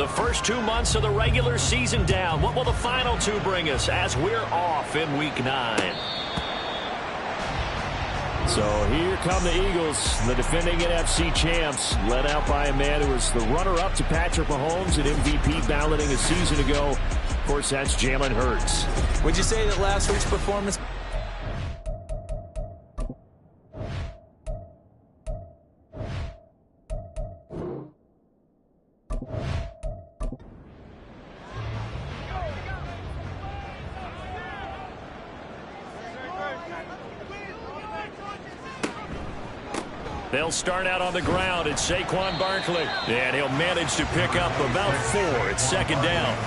The first 2 months of the regular season down. What will the final 2 bring us as we're off in Week 9? So here come the Eagles, the defending NFC champs, led out by a man who was the runner-up to Patrick Mahomes at MVP balloting a season ago. Of course, that's Jalen Hurts. Would you say that last week's performance... They'll start out on the ground. It's Saquon Barkley. And he'll manage to pick up about 4. It's second down.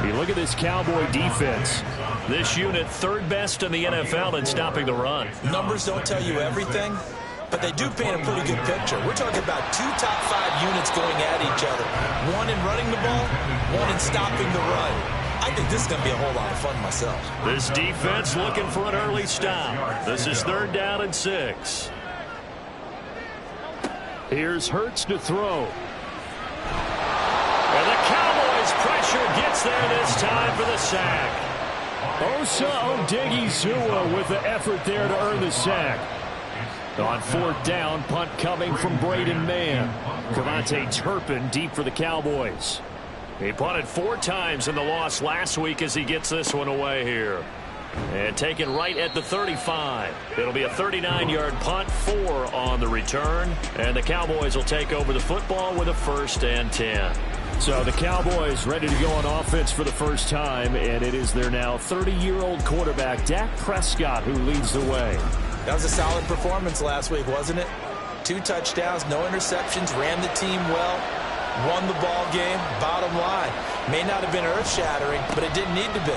You look at this Cowboy defense. This unit, 3rd best in the NFL in stopping the run. Numbers don't tell you everything, but they do paint a pretty good picture. We're talking about 2 top 5 units going at each other. 1 in running the ball, 1 in stopping the run. I think this is going to be a whole lot of fun myself. This defense looking for an early stop. This is 3rd down and 6. Here's Hurts to throw. And the Cowboys' pressure gets there this time for the sack. Osa Odighizuwa with the effort there to earn the sack. On 4th down, punt coming from Braden Mann. Cavante Turpin deep for the Cowboys. He punted 4 times in the loss last week as he gets this one away here. And taken right at the 35. It'll be a 39-yard punt, 4 on the return. And the Cowboys will take over the football with a 1st and 10. So the Cowboys ready to go on offense for the first time. And it is their now 30-year-old quarterback, Dak Prescott, who leads the way. That was a solid performance last week, wasn't it? 2 touchdowns, no interceptions, ran the team well, won the ball game. Bottom line, may not have been earth-shattering, but it didn't need to be.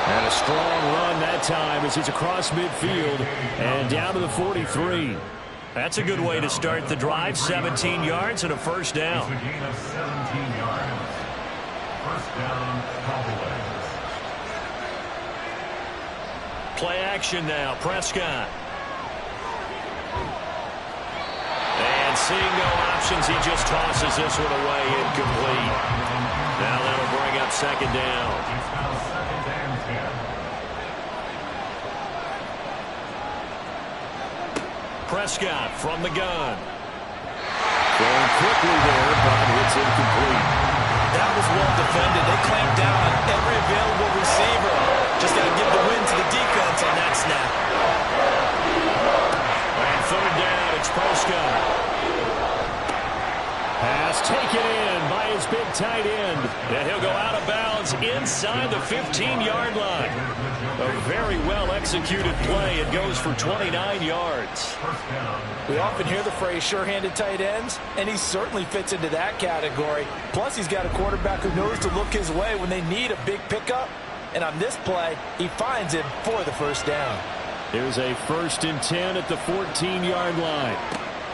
And a strong run that time as he's across midfield and down to the 43. That's a good way to start the drive. 17 yards and a 1st down. Play action now. Prescott. And seeing no options, he just tosses this one away incomplete. Now that'll bring up 2nd down. Prescott from the gun. Going quickly there, but it's incomplete. That was well defended. They clamped down on every available receiver. Just got to give the win to the defense on that snap. And 3rd down, it's Prescott. Pass taken in by his big tight end. And he'll go out of bounds inside the 15-yard line. A very well-executed play. It goes for 29 yards. We often hear the phrase sure-handed tight ends, and he certainly fits into that category. Plus, he's got a quarterback who knows to look his way when they need a big pickup. And on this play, he finds him for the 1st down. There's a 1st and 10 at the 14-yard line.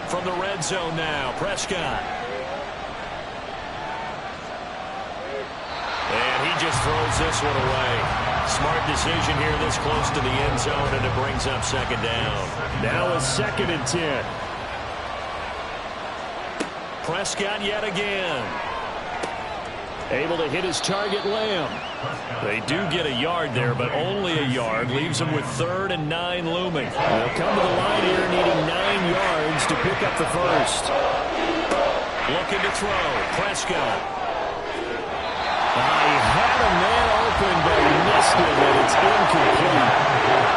From the red zone now, Prescott. And he just throws this one away. Smart decision here this close to the end zone, and it brings up 2nd down. Now a 2nd and 10. Prescott yet again. Able to hit his target, Lamb. They do get a yard there, but only a yard. Leaves them with 3rd and 9 looming. They'll come to the line here needing 9 yards to pick up the 1st. Looking to throw. Prescott. He had a man open, but he missed it, and it's incomplete.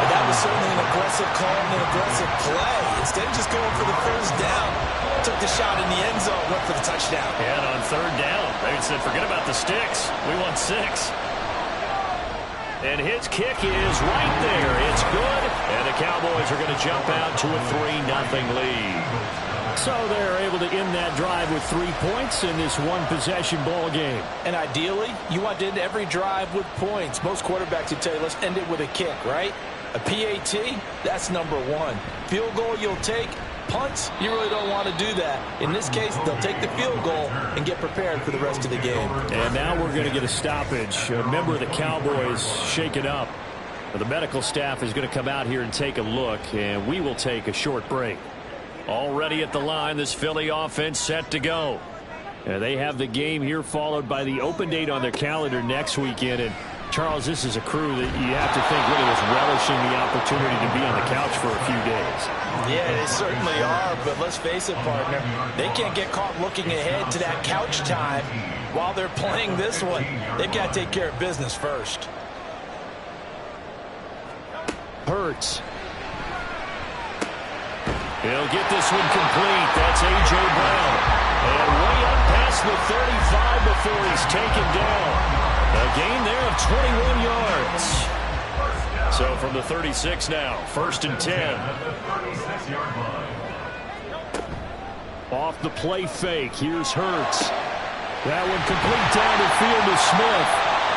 But that was certainly an aggressive call and an aggressive play. Instead of just going for the 1st down, took the shot in the end zone, went for the touchdown. And on 3rd down, they said, forget about the sticks. We want 6. And his kick is right there. It's good. And the Cowboys are going to jump out to a 3-0 lead. So they're able to end that drive with 3 points in this one-possession ball game. And ideally, you want to end every drive with points. Most quarterbacks would tell you, let's end it with a kick, right? A PAT, that's number 1. Field goal you'll take. Punts, you really don't want to do that. In this case, they'll take the field goal and get prepared for the rest of the game. And now we're going to get a stoppage. A member of the Cowboys shaken up. The medical staff is going to come out here and take a look, and we will take a short break. Already at the line, this Philly offense set to go. And they have the game here followed by the open date on their calendar next weekend. And Charles, this is a crew that you have to think really is relishing the opportunity to be on the couch for a few days. Yeah, they certainly are, but let's face it, partner, they can't get caught looking ahead to that couch time while they're playing this one. They've got to take care of business first. Hurts. He'll get this one complete. That's A.J. Brown. And way up past the 35 before he's taken down. A gain there of 21 yards. So from the 36 now, 1st and 10. Off the play fake, here's Hurts. That one complete down the field to Smith.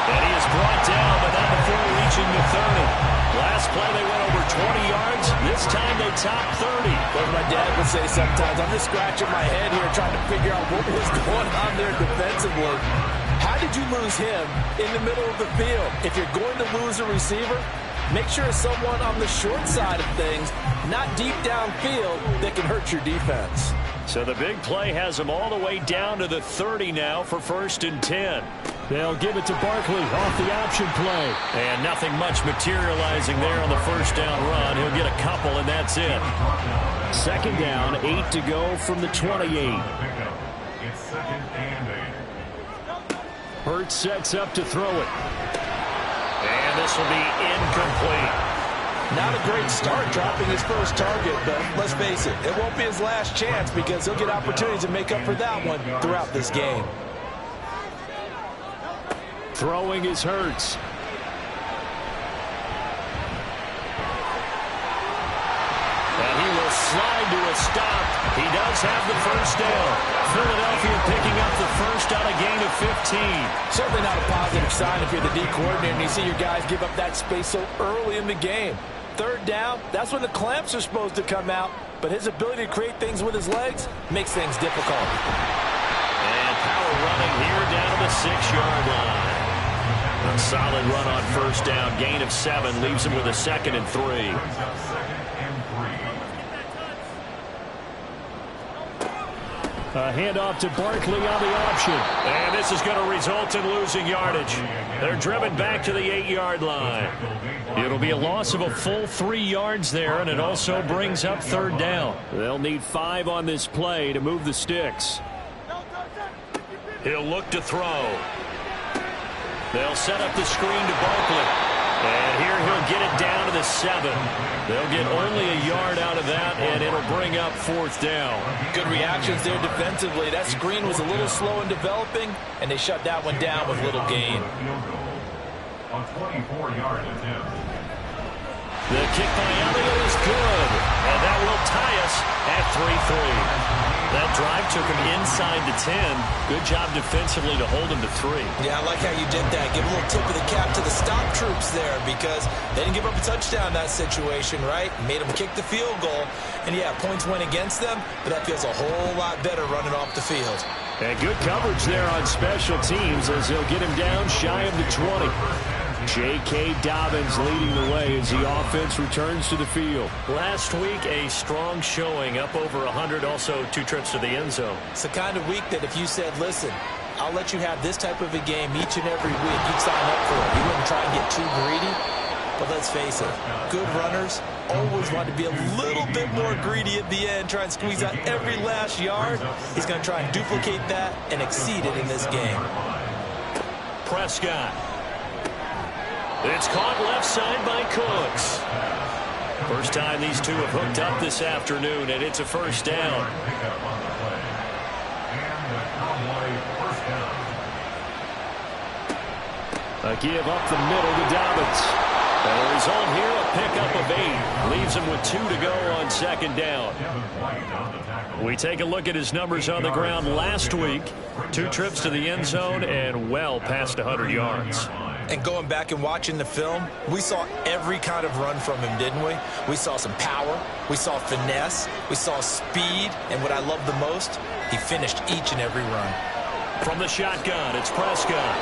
And he is brought down, but not before reaching the 30. Last play they went over 20 yards. This time they topped 30. As my dad would say sometimes, I'm just scratching my head here trying to figure out what was going on there defensively. How did you lose him in the middle of the field? If you're going to lose a receiver, make sure it's someone on the short side of things, not deep downfield, that can hurt your defense. So the big play has them all the way down to the 30 now for 1st and 10. They'll give it to Barkley off the option play. And nothing much materializing there on the 1st down run. He'll get a couple, and that's it. 2nd down, 8 to go from the 28. It's 2nd and 8. Hurts sets up to throw it. And this will be incomplete. Not a great start dropping his first target, but let's face it, it won't be his last chance because he'll get opportunities to make up for that one throughout this game. Throwing is Hurts. And he will slide to a stop. He does have the 1st down. Philadelphia picking up the 1st on a gain of 15. Certainly not a positive sign if you're the D coordinator and you see your guys give up that space so early in the game. 3rd down, that's when the clamps are supposed to come out, but his ability to create things with his legs makes things difficult. And power running here down to the 6-yard line. A solid run on 1st down, gain of 7, leaves him with a 2nd and 3. A handoff to Barkley on the option. And this is going to result in losing yardage. They're driven back to the 8-yard line. It'll be a loss of a full 3 yards there, and it also brings up 3rd down. They'll need 5 on this play to move the sticks. He'll look to throw. They'll set up the screen to Barkley. And here he'll get it down to the 7. They'll get only a yard out of that, and it'll bring up 4th down. Good reactions there defensively. That screen was a little slow in developing, and they shut that one down with little gain. A 24-yard attempt. The kick by Elliott is good, and that will tie us at 3-3. That drive took him inside the 10. Good job defensively to hold him to 3. Yeah, I like how you did that. Give a little tip of the cap to the stop troops there because they didn't give up a touchdown in that situation, right? Made them kick the field goal. And, yeah, points went against them, but that feels a whole lot better running off the field. And good coverage there on special teams as he'll get him down shy of the 20. J.K. Dobbins leading the way as the offense returns to the field. Last week, a strong showing, up over 100, also 2 trips to the end zone. It's the kind of week that if you said, listen, I'll let you have this type of a game each and every week, you'd sign up for it. You wouldn't try and get too greedy. But let's face it, good runners always want to be a little bit more greedy at the end, try and squeeze out every last yard. He's going to try and duplicate that and exceed it in this game. Prescott. It's caught left side by Cooks. First time these two have hooked up this afternoon, and it's a 1st down. A give up the middle to Dobbins. The result here, a pickup of 8. Leaves him with 2 to go on 2nd down. We take a look at his numbers on the ground last week. 2 trips to the end zone and well past 100 yards. And going back and watching the film, we saw every kind of run from him, didn't we? We saw some power, we saw finesse, we saw speed, and what I love the most, he finished each and every run. From the shotgun, it's Prescott.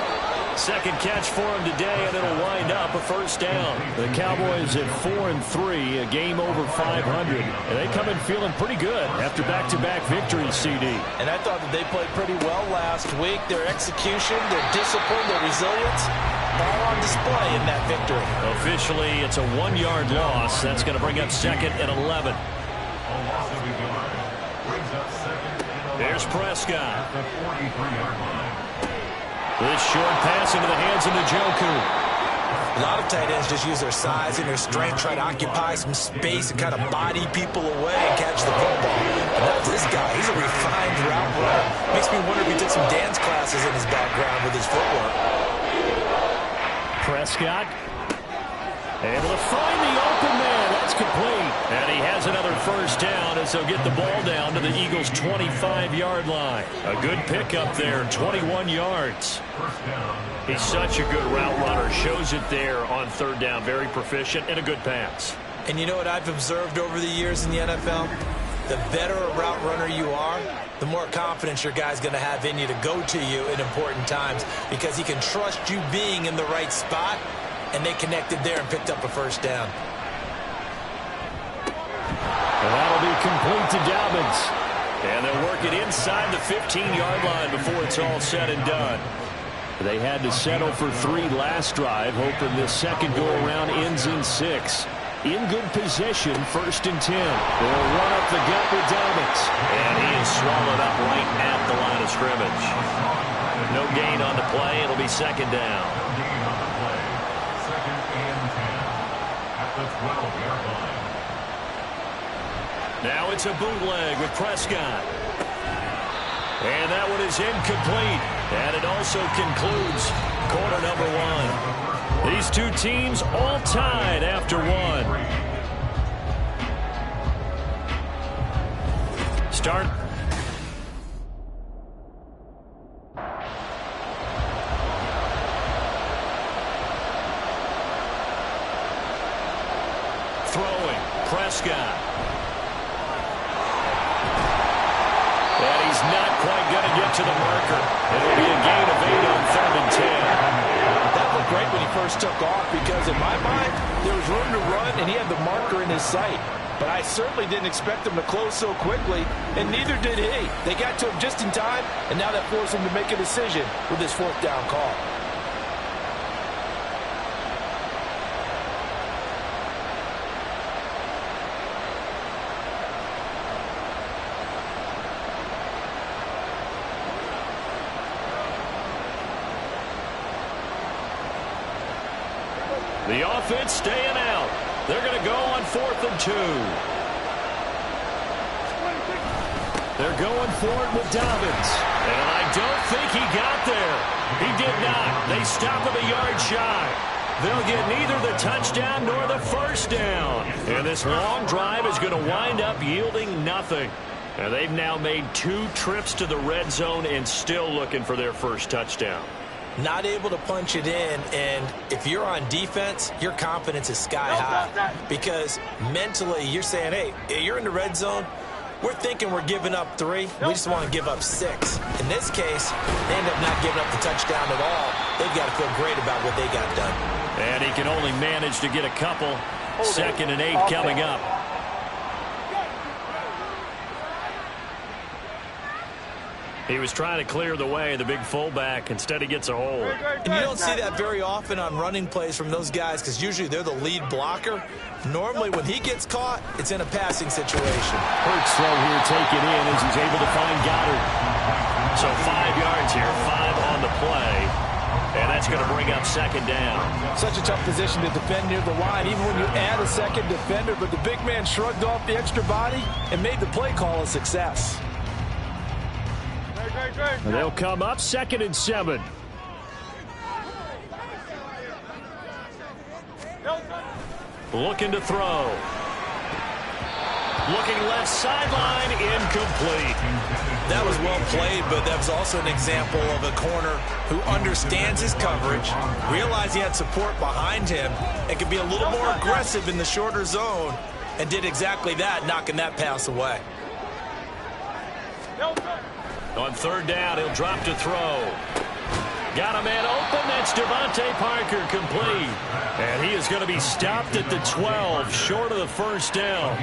Second catch for him today, and it'll wind up a first down. The Cowboys at 4-3, a game over 500. And they come in feeling pretty good after back-to-back victories, CD. And I thought that they played pretty well last week. Their execution, their discipline, their resilience, all on display in that victory. Officially, it's a 1-yard loss. That's going to bring up 2nd and 11. Here's Prescott. The 43-yard line. This short pass into the hands of Njoku. A lot of tight ends just use their size and their strength, try to occupy some space and kind of body people away and catch the football. And that's this guy. He's a refined route runner. Makes me wonder if he took some dance classes in his background with his footwork. Prescott able to find the open man. That's complete. And he has another first down as he'll get the ball down to the Eagles' 25-yard line. A good pickup there, 21 yards. He's such a good route runner. Shows it there on 3rd down. Very proficient and a good pass. And you know what I've observed over the years in the NFL? The better a route runner you are, the more confidence your guy's going to have in you to go to you in important times because he can trust you being in the right spot, and they connected there and picked up a first down. And that'll be complete to Dobbins. And they'll work it inside the 15-yard line before it's all said and done. They had to settle for 3 last drive, hoping this second go-around ends in 6. In good position, 1st and 10. They'll run up the gut with Dobbins. And he is swallowed up right at the line of scrimmage. No gain on the play. It'll be 2nd down. Gain on the play. 2nd and 10 at the 12-yard line. Now it's a bootleg with Prescott. And that one is incomplete. And it also concludes quarter number 1. These two teams all tied after 1. Start. Throwing. Prescott. And he's not quite going to get to the marker. It'll be a gain of 8 on 3rd and 10. That looked great when he first took off because in my mind, there was room to run and he had the marker in his sight. But I certainly didn't expect him to close so quickly, and neither did he. They got to him just in time, and now that forced him to make a decision with his 4th down call. The offense staying out. They're going to go on 4th and 2. They're going for it with Dobbins. And I don't think he got there. He did not. They stop him a yard shy. They'll get neither the touchdown nor the first down. And this long drive is going to wind up yielding nothing. And they've now made 2 trips to the red zone and still looking for their first touchdown. Not able to punch it in, and if you're on defense, your confidence is sky high because mentally you're saying, hey, you're in the red zone. We're thinking we're giving up 3. We just want to give up 6. In this case, they end up not giving up the touchdown at all. They've got to feel great about what they got done. And he can only manage to get a couple. 2nd and 8 coming up. He was trying to clear the way, the big fullback. Instead, he gets a hold. And you don't see that very often on running plays from those guys because usually they're the lead blocker. Normally, when he gets caught, it's in a passing situation. Hurts throw here taken in as he's able to find Goddard. So 5 yards here, 5 on the play. And that's going to bring up 2nd down. Such a tough position to defend near the line, even when you add a second defender. But the big man shrugged off the extra body and made the play call a success. And they'll come up 2nd and 7. Looking to throw. Looking left sideline, incomplete. That was well played, but that was also an example of a corner who understands his coverage, realized he had support behind him, and could be a little more aggressive in the shorter zone, and did exactly that, knocking that pass away. On 3rd down, he'll drop to throw. Got a man open. That's Devontae Parker, complete. And he is going to be stopped at the 12, short of the first down.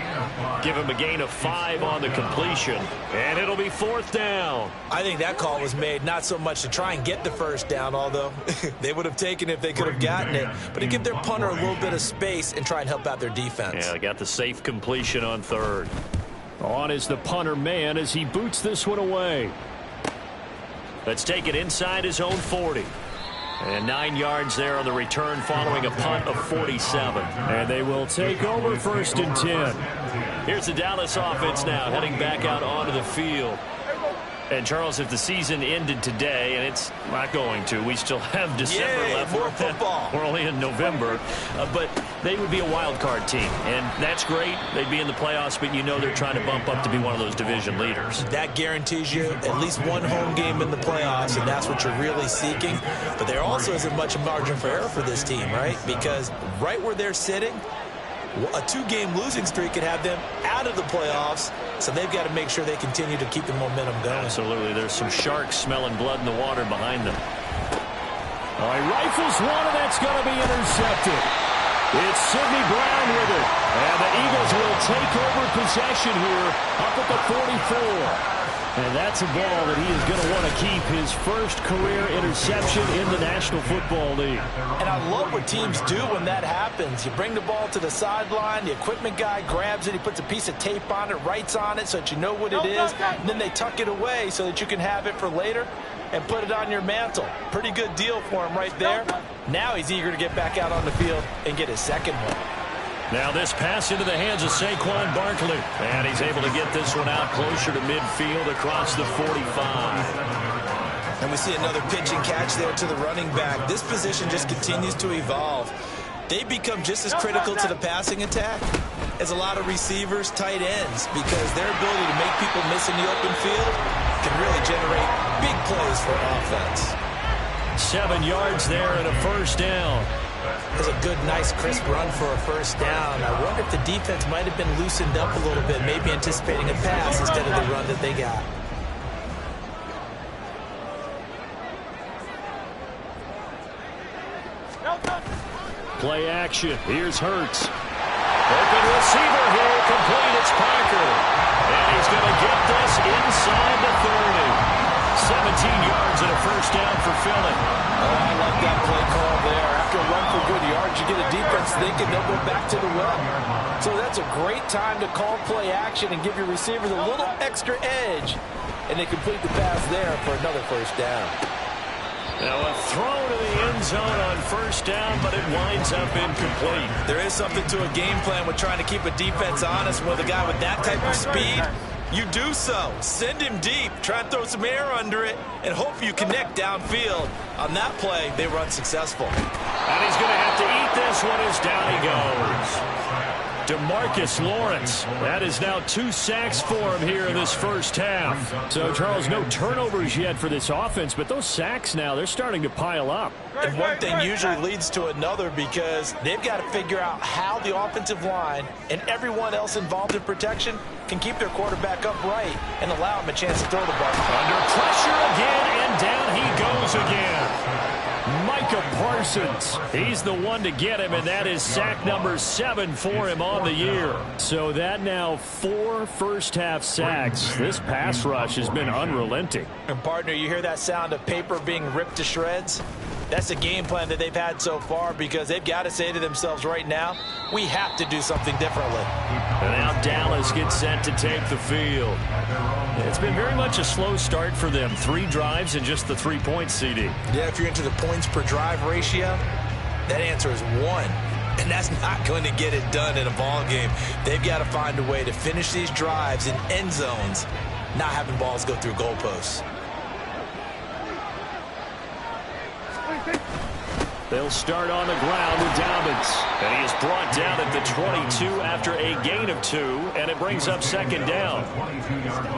Give him a gain of 5 on the completion, and it'll be 4th down. I think that call was made not so much to try and get the first down, although they would have taken it if they could have gotten it, but to give their punter a little bit of space and try and help out their defense. Yeah, they got the safe completion on 3rd. On is the punter man as he boots this one away. Let's take it inside his own 40. And 9 yards there on the return following a punt of 47. And they will take over 1st and 10. Here's the Dallas offense now heading back out onto the field. And, Charles, if the season ended today, and it's not going to, we still have December left. More football. We're only in November. But they would be a wild card team, and that's great. They'd be in the playoffs, but you know they're trying to bump up to be one of those division leaders. That guarantees you at least one home game in the playoffs, and that's what you're really seeking. But there also isn't much margin for error for this team, right? Because right where they're sitting, a 2-game losing streak could have them out of the playoffs, so they've got to make sure they continue to keep the momentum going. Absolutely. There's some sharks smelling blood in the water behind them. All right, rifles one, and that's going to be intercepted. It's Sidney Brown with it. And the Eagles will take over possession here up at the 44. And that's a ball that he is going to want to keep, his first career interception in the National Football League. And I love what teams do when that happens. You bring the ball to the sideline, the equipment guy grabs it, he puts a piece of tape on it, writes on it so that you know what it is, and then they tuck it away so that you can have it for later and put it on your mantle. Pretty good deal for him right there. Now he's eager to get back out on the field and get his second one. Now this pass into the hands of Saquon Barkley. And he's able to get this one out closer to midfield across the 45. And we see another pitch and catch there to the running back. This position just continues to evolve. They become just as critical to the passing attack as a lot of receivers, tight ends, because their ability to make people miss in the open field can really generate big plays for offense. 7 yards there and a first down. It's a good, nice, crisp run for a first down. I wonder if the defense might have been loosened up a little bit, maybe anticipating a pass instead of the run that they got. Play action. Here's Hurts. Open receiver here, complete. It's Parker. And he's going to get this inside the 30. 17 yards and a first down for Philly. Oh, I like that play call there. After a run for good yards, you get a defense thinking they'll go back to the well. So that's a great time to call play action and give your receivers a little extra edge. And they complete the pass there for another first down. Now a throw to the end zone on first down, but it winds up incomplete. There is something to a game plan with trying to keep a defense honest with a guy with that type of speed. You do so. Send him deep. Try and throw some air under it and hope you connect downfield. On that play, they were unsuccessful. And he's going to have to eat this one as down he goes. DeMarcus Lawrence. That is now 2 sacks for him here in this first half. So, Charles, no turnovers yet for this offense, but those sacks now, they're starting to pile up. And one thing usually leads to another because they've got to figure out how the offensive line and everyone else involved in protection can keep their quarterback upright and allow him a chance to throw the ball. Under pressure again, and down he goes again. Micah Parsons. He's the one to get him, and that is sack number 7 for him on the year. So that now 4 first-half sacks. This pass rush has been unrelenting. And, partner, you hear that sound of paper being ripped to shreds? That's the game plan that they've had so far because they've got to say to themselves right now, we have to do something differently. And now Dallas gets set to take the field. It's been very much a slow start for them. 3 drives and just the 3 points, CD. Yeah, if you're into the points per drive ratio, that answer is 1. And that's not going to get it done in a ball game. They've got to find a way to finish these drives in end zones, not having balls go through goalposts. They'll start on the ground with Dobbins. And he is brought down at the 22 after a gain of 2, and it brings up second down.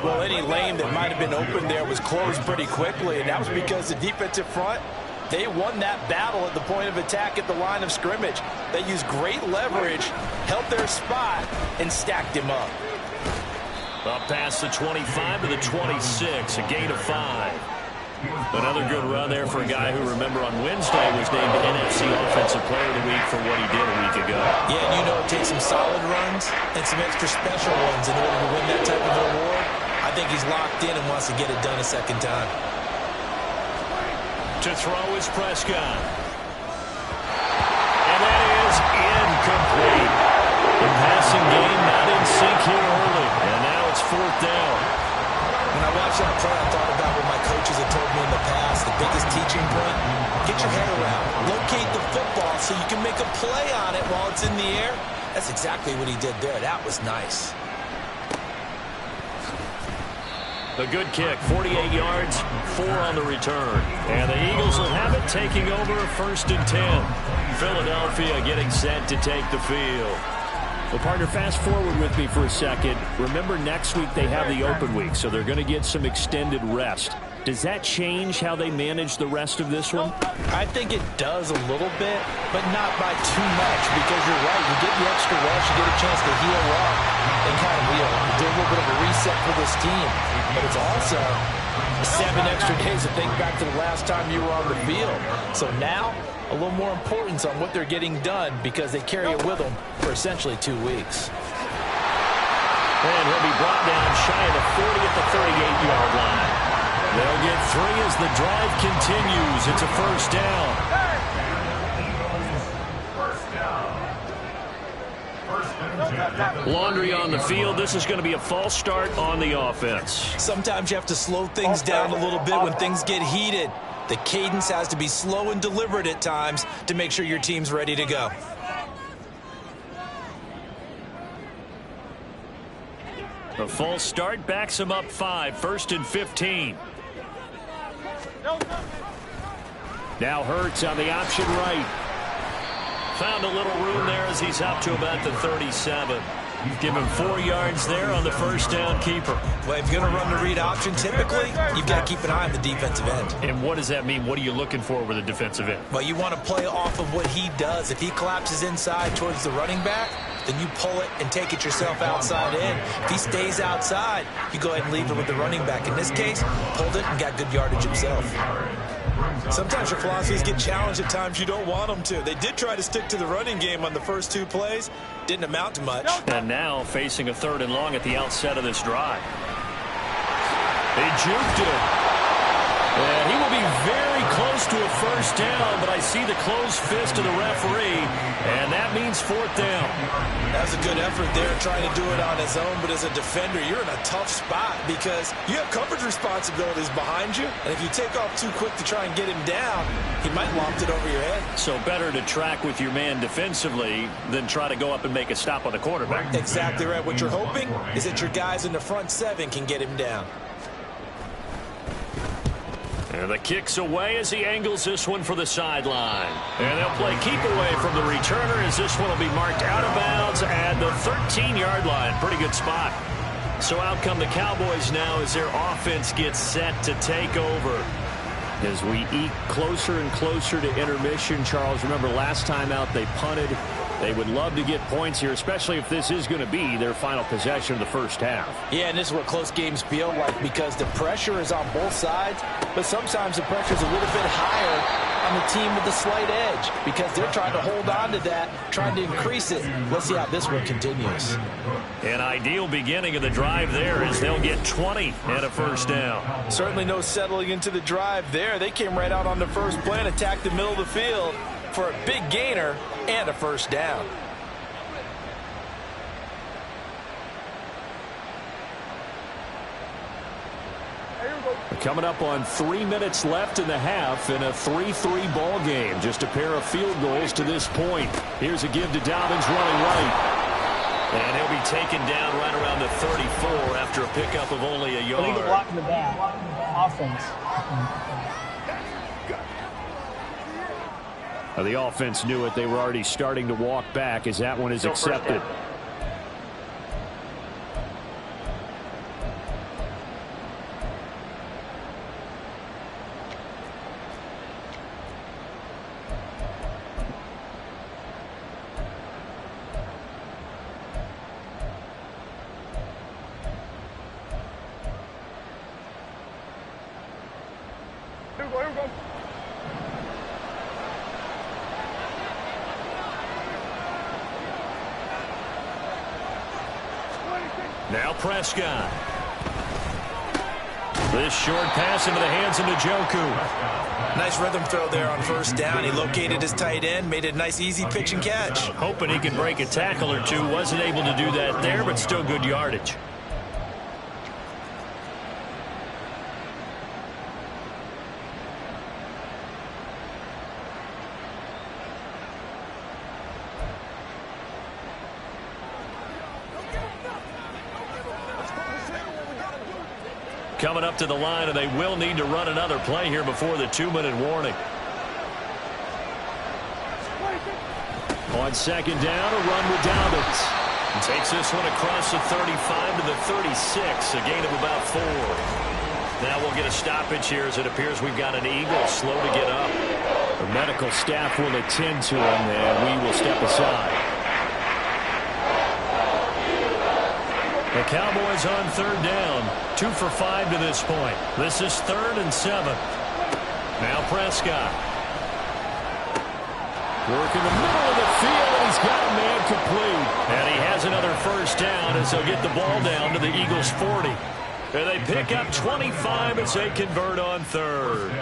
Well, any lane that might have been open there was closed pretty quickly, and that was because the defensive front, they won that battle at the point of attack at the line of scrimmage. They used great leverage, held their spot, and stacked him up. Up past the 25 to the 26, a gain of 5. Another good run there for a guy who, remember, on Wednesday was named NFC Offensive Player of the Week for what he did a week ago. Yeah, and you know it takes some solid runs and some extra special ones in order to win that type of award. I think he's locked in and wants to get it done a second time. To throw is Prescott. And that is incomplete. The passing game not in sync here early. And now it's 4th down. When I watched that play, I thought about what my coaches had told me in the past. The biggest teaching point, get your head around. Locate the football so you can make a play on it while it's in the air. That's exactly what he did there. That was nice. A good kick, 48 yards, 4 on the return. And the Eagles will have it, taking over 1st and 10. Philadelphia getting set to take the field. Well, partner, fast forward with me for a second. Remember, next week they have the open week, so they're going to get some extended rest. Does that change how they manage the rest of this one? I think it does a little bit, but not by too much, because you're right. You get the extra rest, you get a chance to heal up and kind of do a little bit of a reset for this team. But it's also 7 extra days to think back to the last time you were on the field. So now, a little more importance on what they're getting done because they carry it with them for essentially 2 weeks. And he'll be brought down shy of the 40 at the 38-yard line. They'll get 3 as the drive continues. It's a 1st down. Laundry on the field. This is going to be a false start on the offense. Sometimes you have to slow things down a little bit when things get heated. The cadence has to be slow and deliberate at times to make sure your team's ready to go. The false start backs him up 5, 1st and 15. Now Hurts on the option right. Found a little room there as he's up to about the 37. Give him 4 yards there on the 1st down keeper. Well, if you're going to run the read option, typically, you've got to keep an eye on the defensive end. And what does that mean? What are you looking for with a defensive end? Well, you want to play off of what he does. If he collapses inside towards the running back, then you pull it and take it yourself outside in. If he stays outside, you go ahead and leave it with the running back. In this case, pulled it and got good yardage himself. Sometimes your philosophies get challenged at times you don't want them to. They did try to stick to the running game on the first 2 plays. Didn't amount to much. And now facing a 3rd and long at the outset of this drive. They juked it. And he will be very close to a 1st down, but I see the closed fist of the referee, and that means 4th down. That was a good effort there trying to do it on his own, but as a defender, you're in a tough spot because you have coverage responsibilities behind you, and if you take off too quick to try and get him down, he might loft it over your head. So better to track with your man defensively than try to go up and make a stop on the quarterback. Exactly right. What you're hoping is that your guys in the front 7 can get him down. And the kick's away as he angles this one for the sideline. And they'll play keep away from the returner as this one will be marked out of bounds at the 13-yard line. Pretty good spot. So out come the Cowboys now as their offense gets set to take over. As we eke closer and closer to intermission, Charles, remember last time out they punted. They would love to get points here, especially if this is going to be their final possession of the 1st half. Yeah, and this is what close games feel like because the pressure is on both sides, but sometimes the pressure is a little bit higher on the team with the slight edge because they're trying to hold on to that, trying to increase it. Let's see how this one continues. An ideal beginning of the drive there as they'll get 20 and a 1st down. Certainly no settling into the drive there. They came right out on the first play and attacked the middle of the field for a big gainer and a 1st down. Coming up on 3 minutes left in the half in a 3-3 ball game. Just a pair of field goals to this point. Here's a give to Dobbins running right. And he'll be taken down right around the 34 after a pickup of only a yard. Illegal block in the back. Offense. The offense knew it. They were already starting to walk back as that one is accepted. Now Prescott. This short pass into the hands of Njoku. Nice rhythm throw there on first down. He located his tight end, made it a nice easy pitch and catch. Hoping he can break a tackle or two. Wasn't able to do that there, but still good yardage. Coming up to the line, and they will need to run another play here before the 2-minute warning. On second down, a run with Dobbins. Takes this one across the 35 to the 36, a gain of about 4. Now we'll get a stoppage here as it appears we've got an Eagle slow to get up. The medical staff will attend to him, and we will step aside. The Cowboys on third down, 2 for 5 to this point. This is 3rd and 7. Now Prescott. Work in the middle of the field, and he's got a man complete. And he has another first down as they'll get the ball down to the Eagles' 40. And they pick up 25 as they convert on third.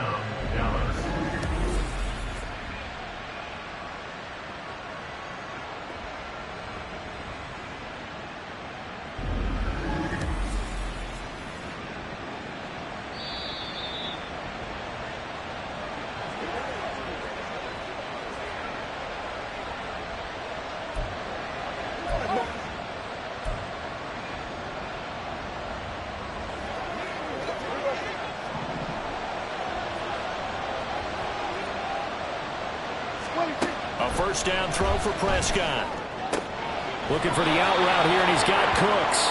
A first down throw for Prescott. Looking for the out route here, and he's got Cooks.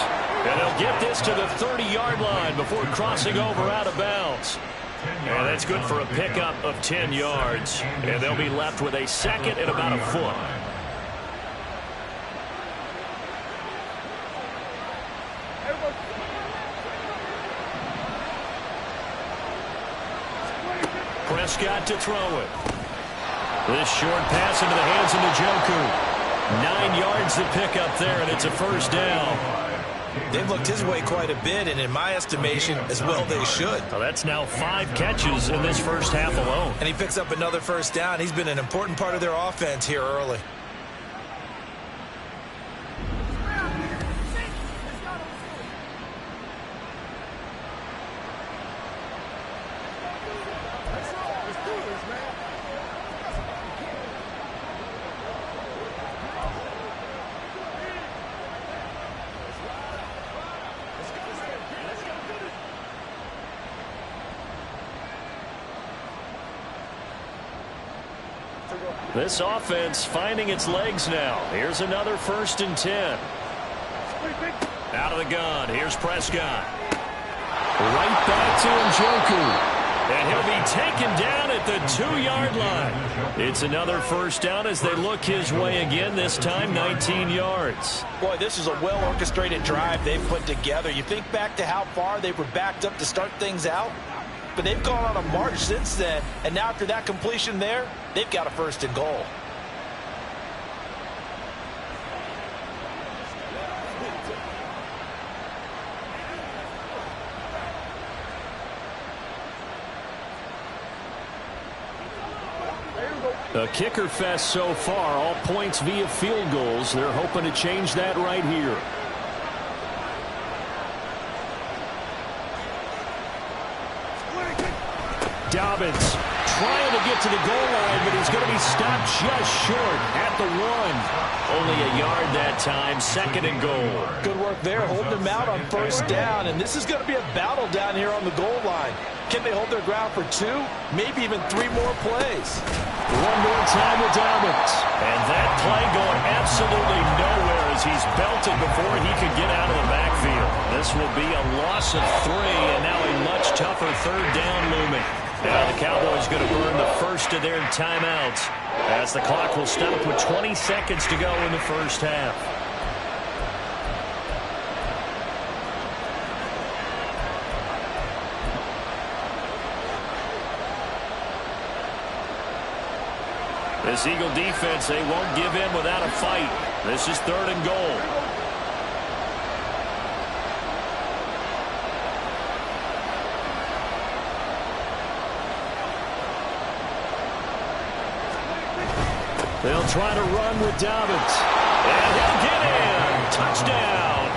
And they'll get this to the 30-yard line before crossing over out of bounds. And that's good for a pickup of 10 yards. And they'll be left with a second and about a foot. Prescott to throw it. This short pass into the hands of Njoku. 9 yards to pick up there, and it's a first down. They've looked his way quite a bit, and in my estimation, as well they should. Well, that's now 5 catches in this first half alone. And he picks up another first down. He's been an important part of their offense here early. This offense finding its legs now. Here's another 1st and 10. Out of the gun. Here's Prescott. Right back to Njoku. And he'll be taken down at the 2-yard line. It's another first down as they look his way again, this time 19 yards. Boy, this is a well-orchestrated drive they've put together. You think back to how far they were backed up to start things out, but they've gone on a march since then, and now after that completion there, they've got a 1st and goal. A kicker fest so far, all points via field goals. They're hoping to change that right here. Dobbins trying to get to the goal line, but he's going to be stopped just short at the 1. Only a yard that time, 2nd and goal. Good work there, holding him out on first down, and this is going to be a battle down here on the goal line. Can they hold their ground for 2, maybe even 3 more plays? One more time with Dobbins. And that play going absolutely nowhere as he's belted before he could get out of the backfield. This will be a loss of 3, and now a much tougher 3rd down looming. Now the Cowboys going to burn the first of their timeouts as the clock will stop with 20 seconds to go in the first half. This Eagle defense, they won't give in without a fight. This is 3rd and goal. They'll try to run with Dobbins. And he'll get in. Touchdown,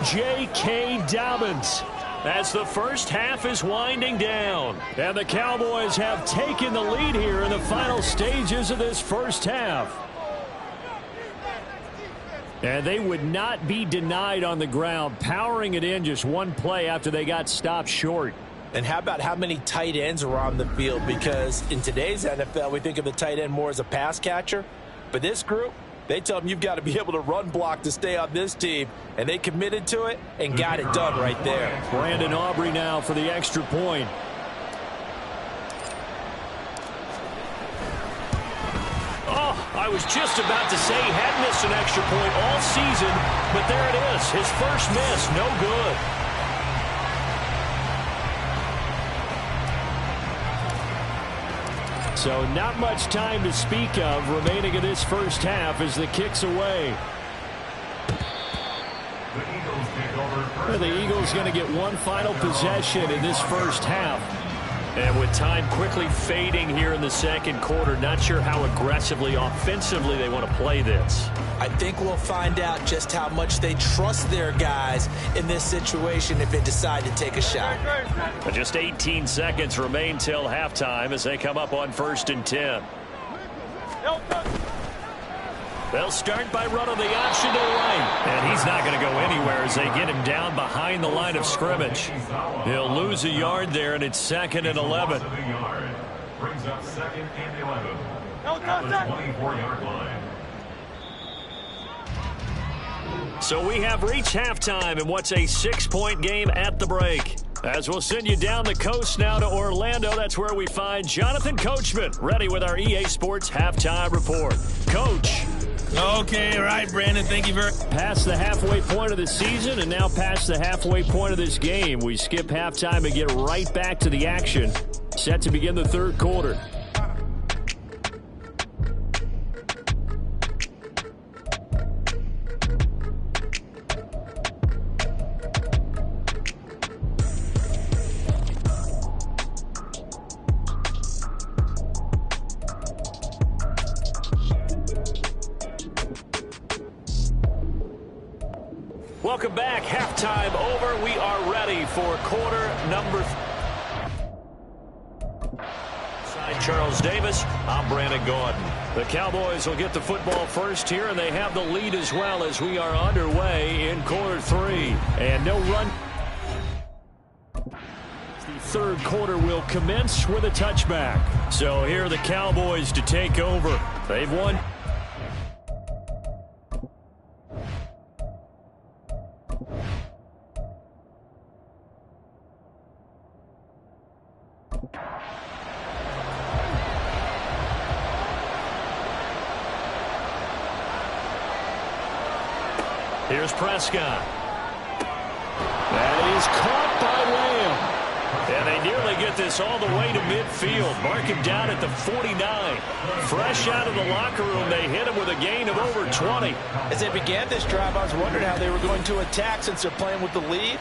Cowboys. J.K. Dobbins. As the first half is winding down. And the Cowboys have taken the lead here in the final stages of this first half. And they would not be denied on the ground, powering it in just one play after they got stopped short. And how about how many tight ends are on the field? Because in today's NFL, we think of the tight end more as a pass catcher. But this group, they tell them you've got to be able to run block to stay on this team. And they committed to it and got it done right there. Brandon Aubrey now for the extra point. Oh, I was just about to say he had missed an extra point all season, but there it is. His first miss, no good. So not much time to speak of remaining in this first half as the kick's away. The Eagles going to get one final possession in this first half. And with time quickly fading here in the second quarter, not sure how aggressively, offensively they want to play this. I think we'll find out just how much they trust their guys in this situation if they decide to take a shot. Just 18 seconds remain till halftime as they come up on 1st and 10. They'll start by running the option to the right. And he's not going to go anywhere as they get him down behind the line of scrimmage. He'll lose a yard there, and it's 2nd and 11. Brings up 2nd and 11. At the 24-yard line. So we have reached halftime in what's a 6-point game at the break. As we'll send you down the coast now to Orlando, that's where we find Jonathan Coachman, ready with our EA Sports Halftime Report. Coach. Okay, all right, Brandon, thank you very much. Past the halfway point of the season and now past the halfway point of this game. We skip halftime and get right back to the action. Set to begin the 3rd quarter. Welcome back. Halftime over. We are ready for quarter number 3. Charles Davis, I'm Brandon Gaudin. The Cowboys will get the football first here, and they have the lead as well as we are underway in quarter 3. And no run. The 3rd quarter will commence with a touchback. So here are the Cowboys to take over. They've won. Here's Prescott. That is caught by Lamb. And they nearly get this all the way to midfield. Mark him down at the 49. Fresh out of the locker room, they hit him with a gain of over 20. As they began this drive, I was wondering how they were going to attack since they're playing with the lead.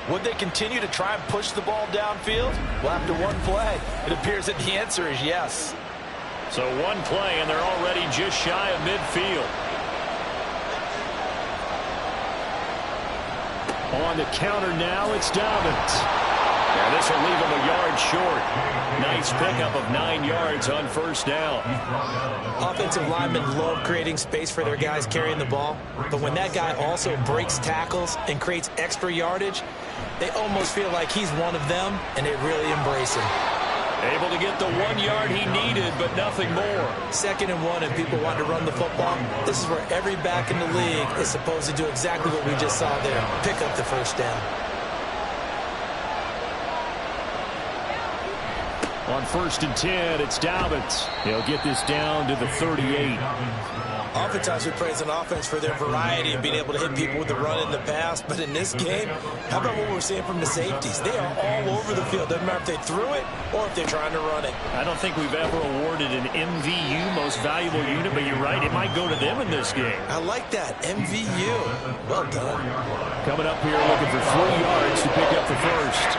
Would they continue to try and push the ball downfield? Well, after one play, it appears that the answer is yes. So one play, and they're already just shy of midfield. On the counter now, it's Dobbins. And this will leave him a yard short. Nice pickup of 9 yards on 1st down. Offensive linemen love creating space for their guys carrying the ball. But when that guy also breaks tackles and creates extra yardage, they almost feel like he's one of them, and they really embrace him. Able to get the 1 yard he needed, but nothing more. 2nd and 1, and people want to run the football. This is where every back in the league is supposed to do exactly what we just saw there. Pick up the 1st down. On 1st and 10, it's Dobbins. He'll get this down to the 38. Oftentimes we praise an offense for their variety and being able to hit people with the run in the pass. But in this game, how about what we're seeing from the safeties? They are all over the field. Doesn't matter if they threw it or if they're trying to run it. I don't think we've ever awarded an MVU, most valuable unit, but you're right. It might go to them in this game. I like that. MVU. Well done. Coming up here looking for 3 yards to pick up the first.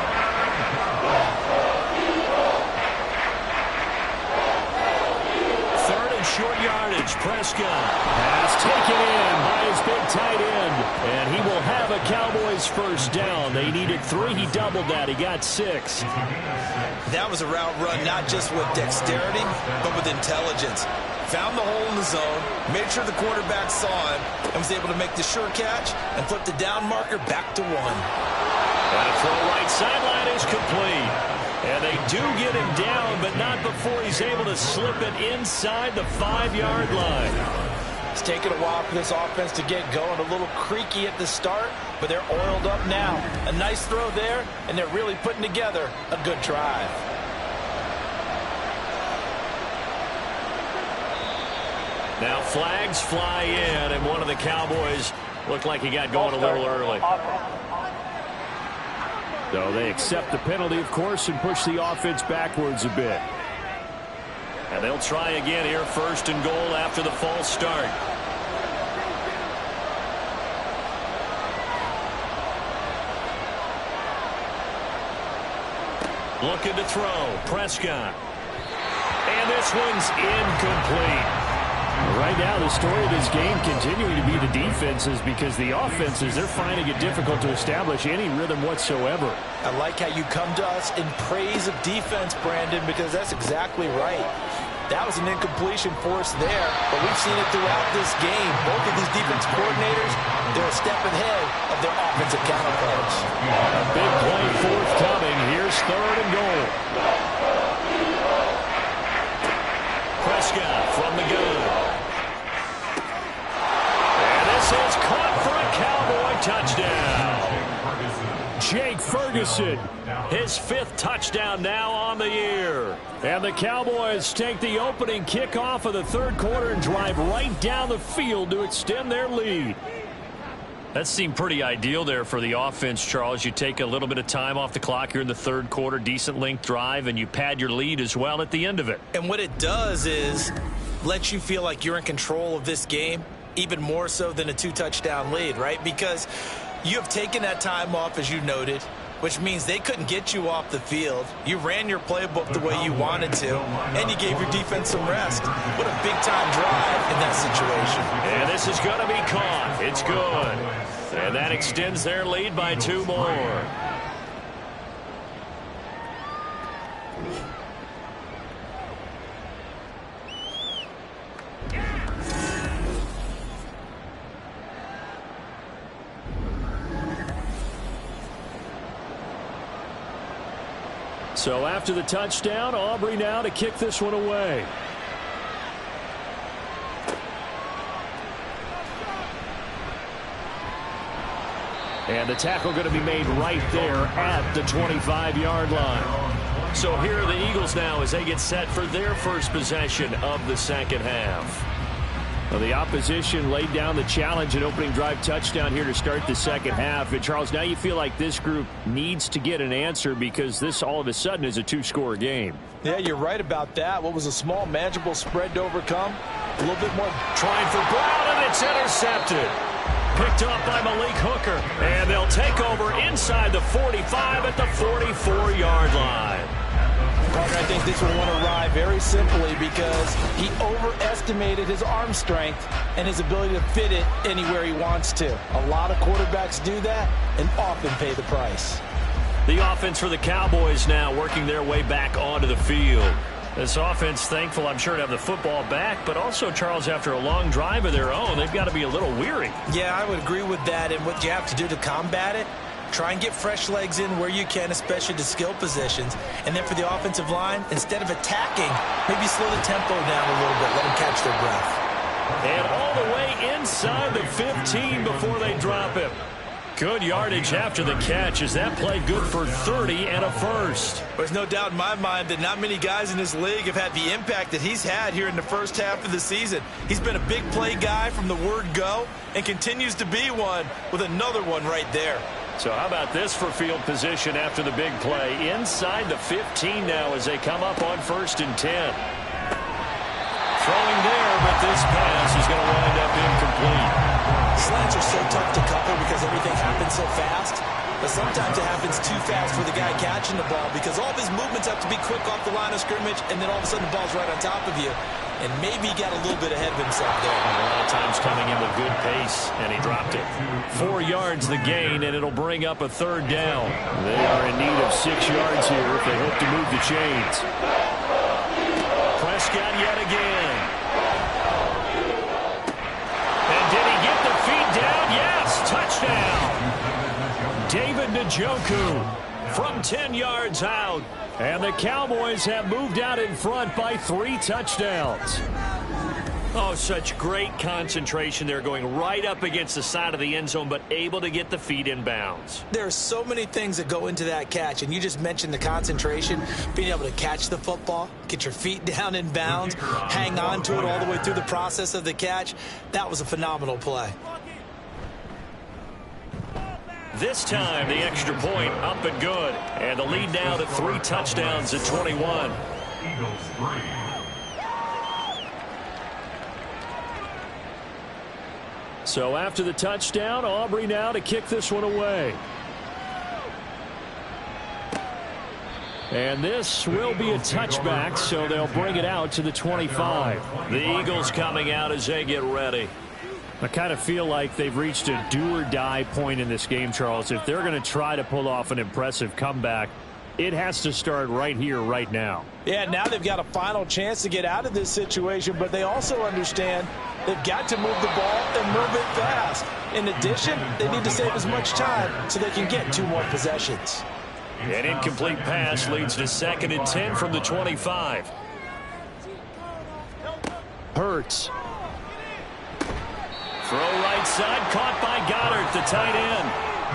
Short yardage, Prescott. Pass taken in by his big tight end. And he will have a Cowboys first down. They needed 3. He doubled that. He got 6. That was a route run not just with dexterity, but with intelligence. Found the hole in the zone, made sure the quarterback saw him, and was able to make the sure catch and flip the down marker back to 1. That throw right sideline is complete. And they do get him down, but not before he's able to slip it inside the 5-yard line. It's taken a while for this offense to get going. A little creaky at the start, but they're oiled up now. A nice throw there, and they're really putting together a good drive. Now flags fly in, and one of the Cowboys looked like he got going a little early. So they accept the penalty, of course, and push the offense backwards a bit. And they'll try again here, 1st and goal after the false start. Looking to throw, Prescott. And this one's incomplete. Right now, the story of this game continuing to be the defenses, because the offenses, they're finding it difficult to establish any rhythm whatsoever. I like how you come to us in praise of defense, Brandon, because that's exactly right. That was an incompletion force there, but we've seen it throughout this game. Both of these defense coordinators, they're a step ahead of their offensive counterparts. A big play forthcoming. Here's 3rd and goal. Prescott from the gun. And this is caught for a Cowboy touchdown. Jake Ferguson. His 5th touchdown now on the year. And the Cowboys take the opening kickoff of the 3rd quarter and drive right down the field to extend their lead. That seemed pretty ideal there for the offense, Charles. You take a little bit of time off the clock here in the 3rd quarter, decent length drive, and you pad your lead as well at the end of it. And what it does is let you feel like you're in control of this game, even more so than a 2-touchdown lead, right? Because you have taken that time off, as you noted, which means they couldn't get you off the field. You ran your playbook the way you wanted to, and you gave your defense some rest. What a big-time drive in that situation. And this is going to be caught. It's good. And that extends their lead by 2 more. So after the touchdown, Aubrey now to kick this one away. And the tackle going to be made right there at the 25-yard line. So here are the Eagles now as they get set for their first possession of the 2nd half. Well, the opposition laid down the challenge and opening drive touchdown here to start the 2nd half. And Charles, now you feel like this group needs to get an answer because this all of a sudden is a 2-score game. Yeah, you're right about that. What was a small, manageable spread to overcome? A little bit more. Trying for Brown, and it's intercepted. Picked up by Malik Hooker. And they'll take over inside the 45 at the 44-yard line. Parker, I think this will want to ride very simply because he overestimated his arm strength and his ability to fit it anywhere he wants to. A lot of quarterbacks do that and often pay the price. The offense for the Cowboys now working their way back onto the field. This offense thankful, I'm sure, to have the football back, but also, Charles, after a long drive of their own, they've got to be a little weary. Yeah, I would agree with that, and what you have to do to combat it, try and get fresh legs in where you can, especially to skill positions. And then for the offensive line, instead of attacking, maybe slow the tempo down a little bit, let them catch their breath. And all the way inside the 15 before they drop him. Good yardage after the catch as that play good for 30 and a first. There's no doubt in my mind that not many guys in this league have had the impact that he's had here in the first half of the season. He's been a big play guy from the word go and continues to be one with another one right there. So how about this for field position after the big play? Inside the 15 now as they come up on 1st and 10. Throwing there, but this pass is going to wind up incomplete. Slants are so tough to cover because everything happens so fast. But sometimes it happens too fast for the guy catching the ball because all of his movements have to be quick off the line of scrimmage, and then all of a sudden the ball's right on top of you. And maybe he got a little bit ahead of himself there. A lot of times coming in with good pace, and he dropped it. 4 yards the gain, and it'll bring up a 3rd down. They are in need of 6 yards here if they hope to move the chains. Prescott yet again. And did he get the feet down? Yes, touchdown. David Njoku from 10 yards out. And the Cowboys have moved out in front by 3 touchdowns. Oh, such great concentration there, going right up against the side of the end zone, but able to get the feet in bounds. There are so many things that go into that catch, and you just mentioned the concentration, being able to catch the football, get your feet down in bounds, hang on to it all the way through the process of the catch. That was a phenomenal play. This time, the extra point up and good. And the lead now to 3 touchdowns at 21. Eagles 3. So after the touchdown, Aubrey now to kick this one away. And this will be a touchback, so they'll bring it out to the 25. The Eagles coming out as they get ready. I kind of feel like they've reached a do-or-die point in this game, Charles. If they're going to try to pull off an impressive comeback, it has to start right here, right now. Yeah, now they've got a final chance to get out of this situation, but they also understand they've got to move the ball and move it fast. In addition, they need to save as much time so they can get 2 more possessions. An incomplete pass leads to 2nd and 10 from the 25. Hurts. Throw right side, caught by Goddard, the tight end.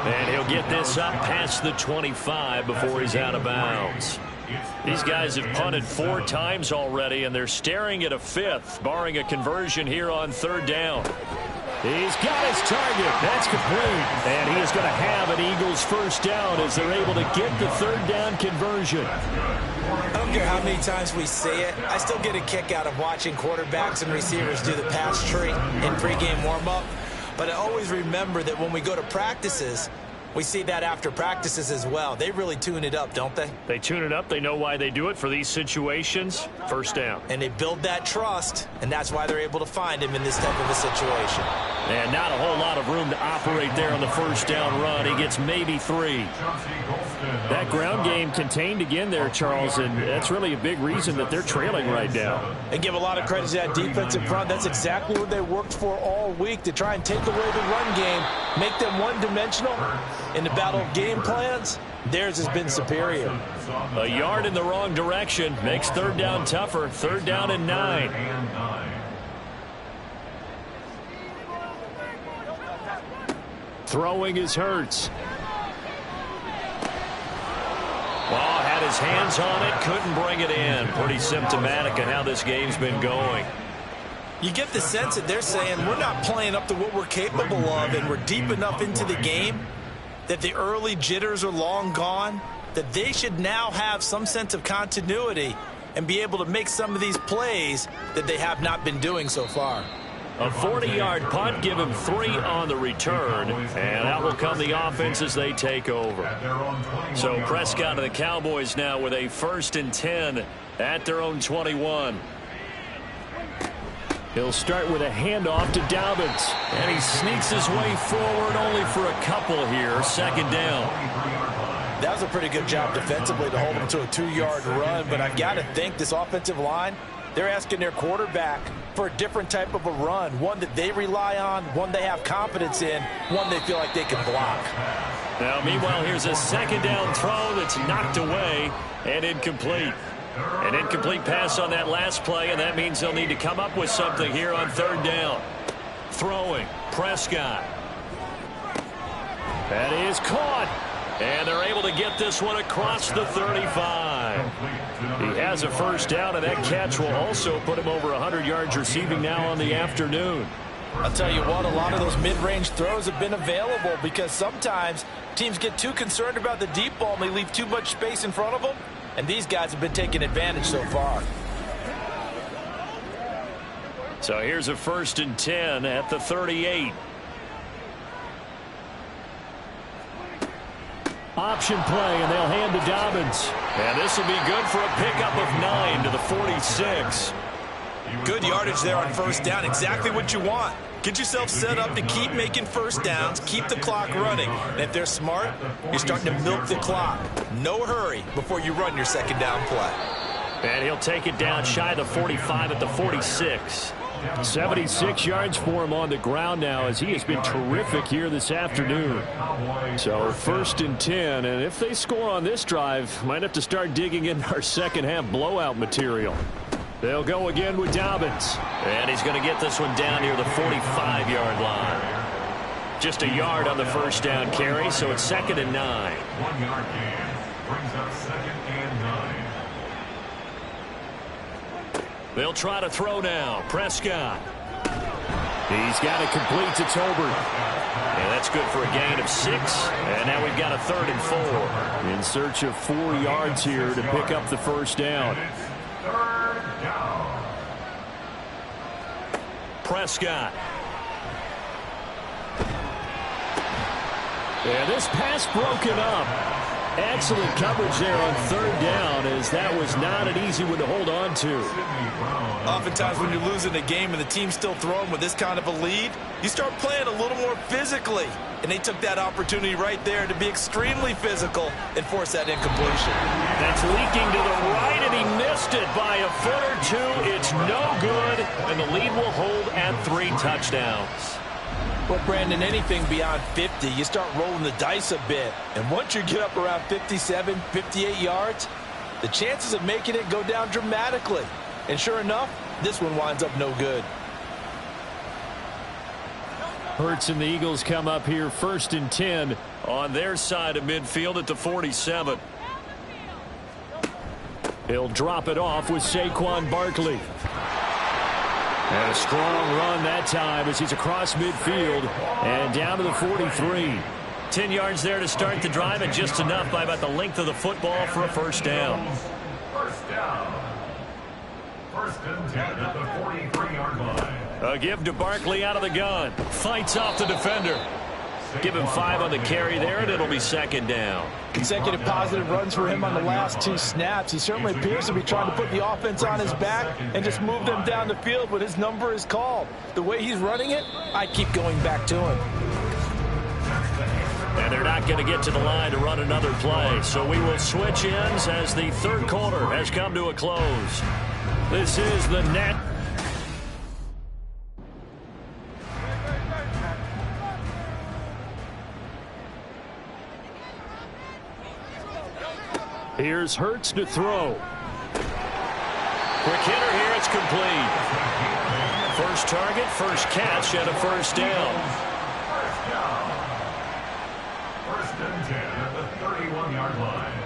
And he'll get this up past the 25 before he's out of bounds. These guys have punted 4 times already, and they're staring at a 5th, barring a conversion here on 3rd down. He's got his target. That's complete. And he is going to have an Eagles 1st down as they're able to get the 3rd down conversion. I don't care how many times we say it, I still get a kick out of watching quarterbacks and receivers do the pass tree in pregame warm-up. But I always remember that when we go to practices, we see that after practices as well. They really tune it up, don't they? They tune it up. They know why they do it for these situations. 1st down. And they build that trust, and that's why they're able to find him in this type of a situation. And not a whole lot of room to operate there on the 1st down run. He gets maybe 3. That ground game contained again there, Charles, and that's really a big reason that they're trailing right now. And give a lot of credit to that defensive front. That's exactly what they worked for all week, to try and take away the run game, make them one-dimensional. In the battle of game plans, theirs has been superior. A yard in the wrong direction makes 3rd down tougher. 3rd down and 9. Throwing is Hurts. Well, had his hands on it, couldn't bring it in. Pretty symptomatic of how this game's been going. You get the sense that they're saying we're not playing up to what we're capable of, and we're deep enough into the game that the early jitters are long gone, that they should now have some sense of continuity and be able to make some of these plays that they have not been doing so far. A 40-yard punt, give him 3 on the return, and out will come the offense as they take over. So Prescott and the Cowboys now with a 1st and 10 at their own 21. He'll start with a handoff to Dobbins. And he sneaks his way forward only for a couple here. 2nd down. That was a pretty good job defensively to hold him to a 2-yard run. But I've got to think this offensive line, they're asking their quarterback for a different type of a run. One that they rely on, one they have confidence in, one they feel like they can block. Now, meanwhile, here's a 2nd down throw that's knocked away and incomplete. An incomplete pass on that last play, and that means they'll need to come up with something here on 3rd down. Throwing, Prescott. That is caught. And they're able to get this one across the 35. He has a first down, and that catch will also put him over 100 yards receiving now on the afternoon. I'll tell you what, a lot of those mid-range throws have been available because sometimes teams get too concerned about the deep ball and they leave too much space in front of them, and these guys have been taking advantage so far. So here's a 1st and 10 at the 38. Option play, and they'll hand to Dobbins. And this will be good for a pickup of 9 to the 46. Good yardage there on first down. Exactly what you want. Get yourself set up to keep making first downs, keep the clock running. And if they're smart, you're starting to milk the clock. No hurry before you run your second down play. And he'll take it down shy of the 45 at the 46. 76 yards for him on the ground now as he has been terrific here this afternoon. So 1st and 10, and if they score on this drive, might have to start digging in our second half blowout material. They'll go again with Dobbins. And he's going to get this one down near the 45-yard line. Just a yard on the first down carry, so it's 2nd and 9. 1-yard gain brings up 2nd and 9. They'll try to throw now. Prescott. He's got it complete to Tolbert. And that's good for a gain of 6. And now we've got a 3rd and 4. In search of 4 yards here to pick up the first down. 3rd down. Prescott. And this pass broken up. Excellent coverage there on 3rd down, as that was not an easy one to hold on to. Oftentimes when you're losing a game and the team's still throwing with this kind of a lead, you start playing a little more physically. And they took that opportunity right there to be extremely physical and force that incompletion. That's leaking to the right, and he missed it by a foot or 2. It's no good, and the lead will hold at 3 touchdowns. Well, Brandon, anything beyond 50, you start rolling the dice a bit. And once you get up around 57, 58 yards, the chances of making it go down dramatically. And sure enough, this one winds up no good. Hurts and the Eagles come up here 1st and 10 on their side of midfield at the 47. He'll drop it off with Saquon Barkley. And a strong run that time as he's across midfield and down to the 43. 10 yards there to start the drive, and just enough by about the length of the football for a first down. First down. 1st and 10 at the 43-yard line. A give to Barkley out of the gun. Fights off the defender. Give him 5 on the carry there, and it'll be 2nd down. Consecutive positive runs for him on the last 2 snaps. He certainly appears to be trying to put the offense on his back and just move them down the field when his number is called. The way he's running it, I keep going back to him. And they're not going to get to the line to run another play. So we will switch ends as the 3rd quarter has come to a close. This is the net. Here's Hurts to throw. Quick hitter here, it's complete. First target, first catch, and a first down. First down. 1st and 10 at the 31-yard line.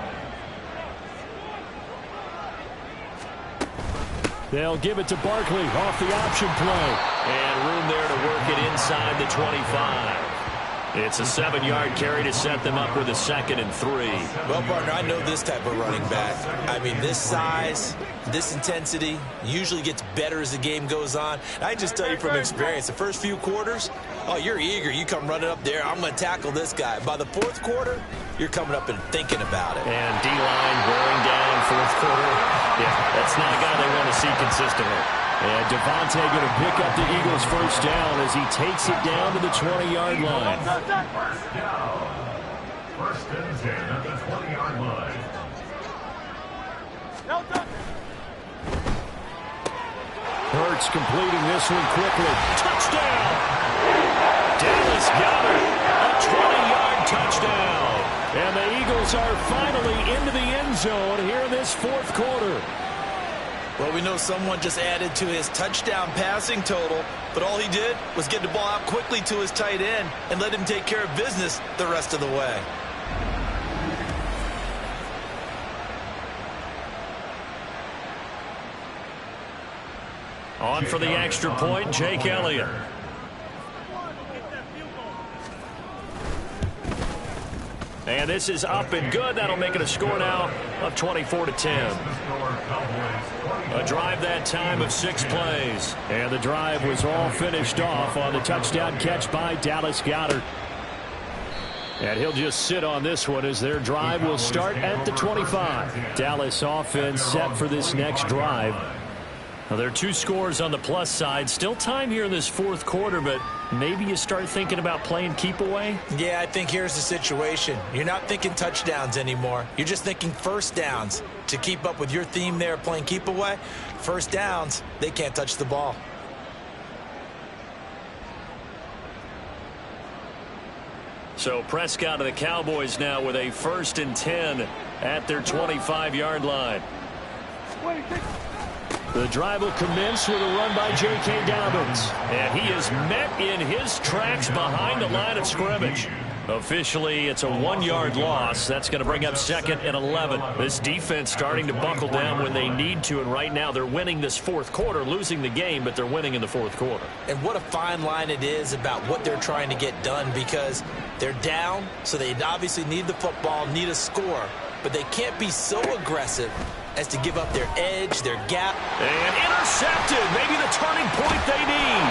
They'll give it to Barkley off the option play. And room there to work it inside the 25. It's a 7-yard carry to set them up with a 2nd and 3. Well, partner, I know this type of running back. I mean, this size, this intensity usually gets better as the game goes on. I just tell you from experience, the first few quarters, oh, you're eager. You come running up there, I'm going to tackle this guy. By the 4th quarter, you're coming up and thinking about it. And D-line wearing down 4th quarter. Yeah, that's not a guy they want to see consistently. And Devontae going to pick up the Eagles' first down as he takes it down to the 20-yard line. First down. 1st and 10 at the 20-yard line. Hurts completing this one quickly. Touchdown! Dallas Goedert, a 20-yard touchdown. And the Eagles are finally into the end zone here in this 4th quarter. Well, we know someone just added to his touchdown passing total. But all he did was get the ball out quickly to his tight end and let him take care of business the rest of the way. On for the extra point, Jake Elliott. And this is up and good. That'll make it a score now of 24-10. A drive that time of 6 plays. And the drive was all finished off on the touchdown catch by Dallas Goedert. And he'll just sit on this one as their drive will start at the 25. Dallas offense set for this next drive. Now, there are 2 scores on the plus side. Still time here in this fourth quarter, but maybe you start thinking about playing keep away? Yeah, I think here's the situation. You're not thinking touchdowns anymore. You're just thinking first downs. To keep up with your theme there playing keep away, first downs, they can't touch the ball. So Prescott and the Cowboys now with a 1st and 10 at their 25-yard line. The drive will commence with a run by J.K. Dobbins. And he is met in his tracks behind the line of scrimmage. Officially, it's a 1-yard loss. That's going to bring up 2nd and 11. This defense starting to buckle down when they need to, and right now they're winning this fourth quarter, losing the game, but they're winning in the fourth quarter. And what a fine line it is about what they're trying to get done, because they're down, so they obviously need the football, need a score, but they can't be so aggressive as to give up their edge, their gap. And intercepted, maybe the turning point they need.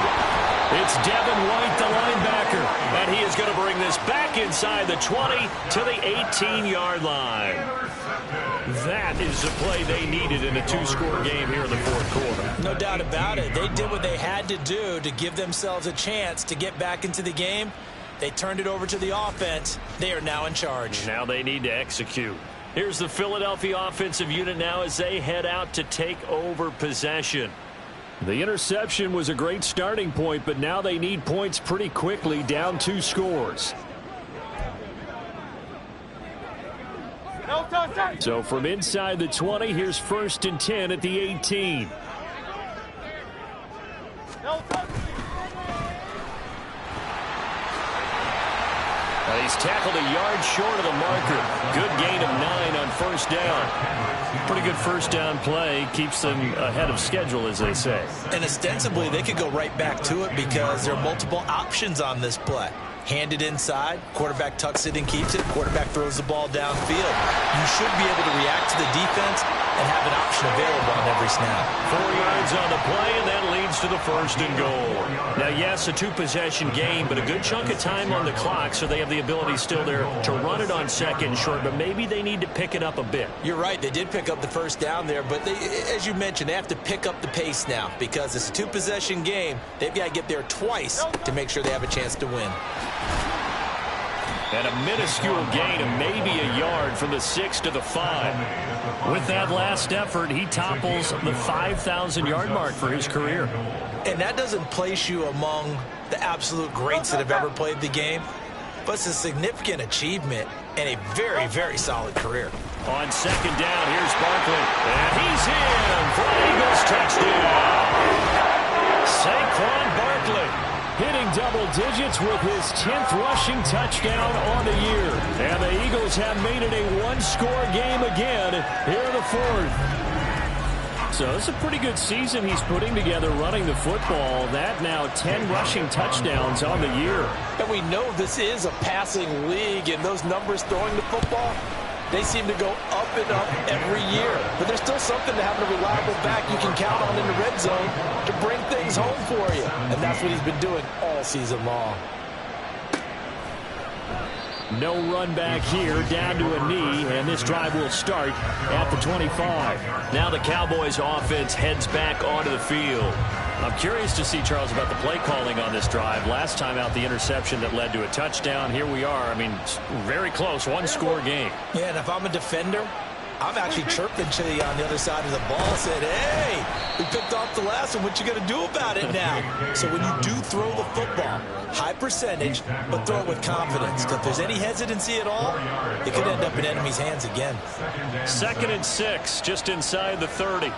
It's Devin White, the linebacker, and he is going to bring this back inside the 20 to the 18-yard line. That is the play they needed in a 2-score game here in the fourth quarter. No doubt about it. They did what they had to do to give themselves a chance to get back into the game. They turned it over to the offense. They are now in charge. Now they need to execute. Here's the Philadelphia offensive unit now as they head out to take over possession. The interception was a great starting point, but now they need points pretty quickly, down 2 scores. So from inside the 20, here's 1st and 10 at the 18. He's tackled a yard short of the marker. Good gain of 9 on 1st down. Pretty good 1st down play. Keeps them ahead of schedule, as they say. And ostensibly, they could go right back to it because there are multiple options on this play. Handed inside, quarterback tucks it and keeps it, quarterback throws the ball downfield. You should be able to react to the defense and have an option available on every snap. 4 yards on the play, and that leads to the 1st and goal. Now, yes, a 2-possession game, but a good chunk of time on the clock, so they have the ability still there to run it on 2nd and short, but maybe they need to pick it up a bit. You're right, they did pick up the 1st down there, but they, as you mentioned, they have to pick up the pace now because it's a 2-possession game. They've got to get there twice to make sure they have a chance to win. And a minuscule gain of maybe a yard from the 6 to the 5. With that last effort, he topples the 5,000-yard mark for his career. And that doesn't place you among the absolute greats that have ever played the game, but it's a significant achievement and a very, very solid career. On 2nd down, here's Barkley. And he's in for an Eagles touchdown. Saquon Barkley hitting double digits with his 10th rushing touchdown on the year. And the Eagles have made it a 1-score game again here in the 4th. So it's a pretty good season he's putting together running the football. That now 10 rushing touchdowns on the year. And we know this is a passing league, and those numbers throwing the football, they seem to go up and up every year. But there's still something to having a reliable back you can count on in the red zone to bring things home for you. And that's what he's been doing all season long. No run back here, down to a knee, and this drive will start at the 25. Now the Cowboys offense heads back onto the field. I'm curious to see, Charles, about the play calling on this drive. Last time out, the interception that led to a touchdown. Here we are. I mean, very close, 1-score game. Yeah, and if I'm a defender, I'm actually chirping Chili on the other side of the ball, said, hey, we picked off the last one. What you going to do about it now? So when you do throw the football, high percentage, but throw it with confidence. Because if there's any hesitancy at all, it could end up in enemy's hands again. 2nd and 6, just inside the 30.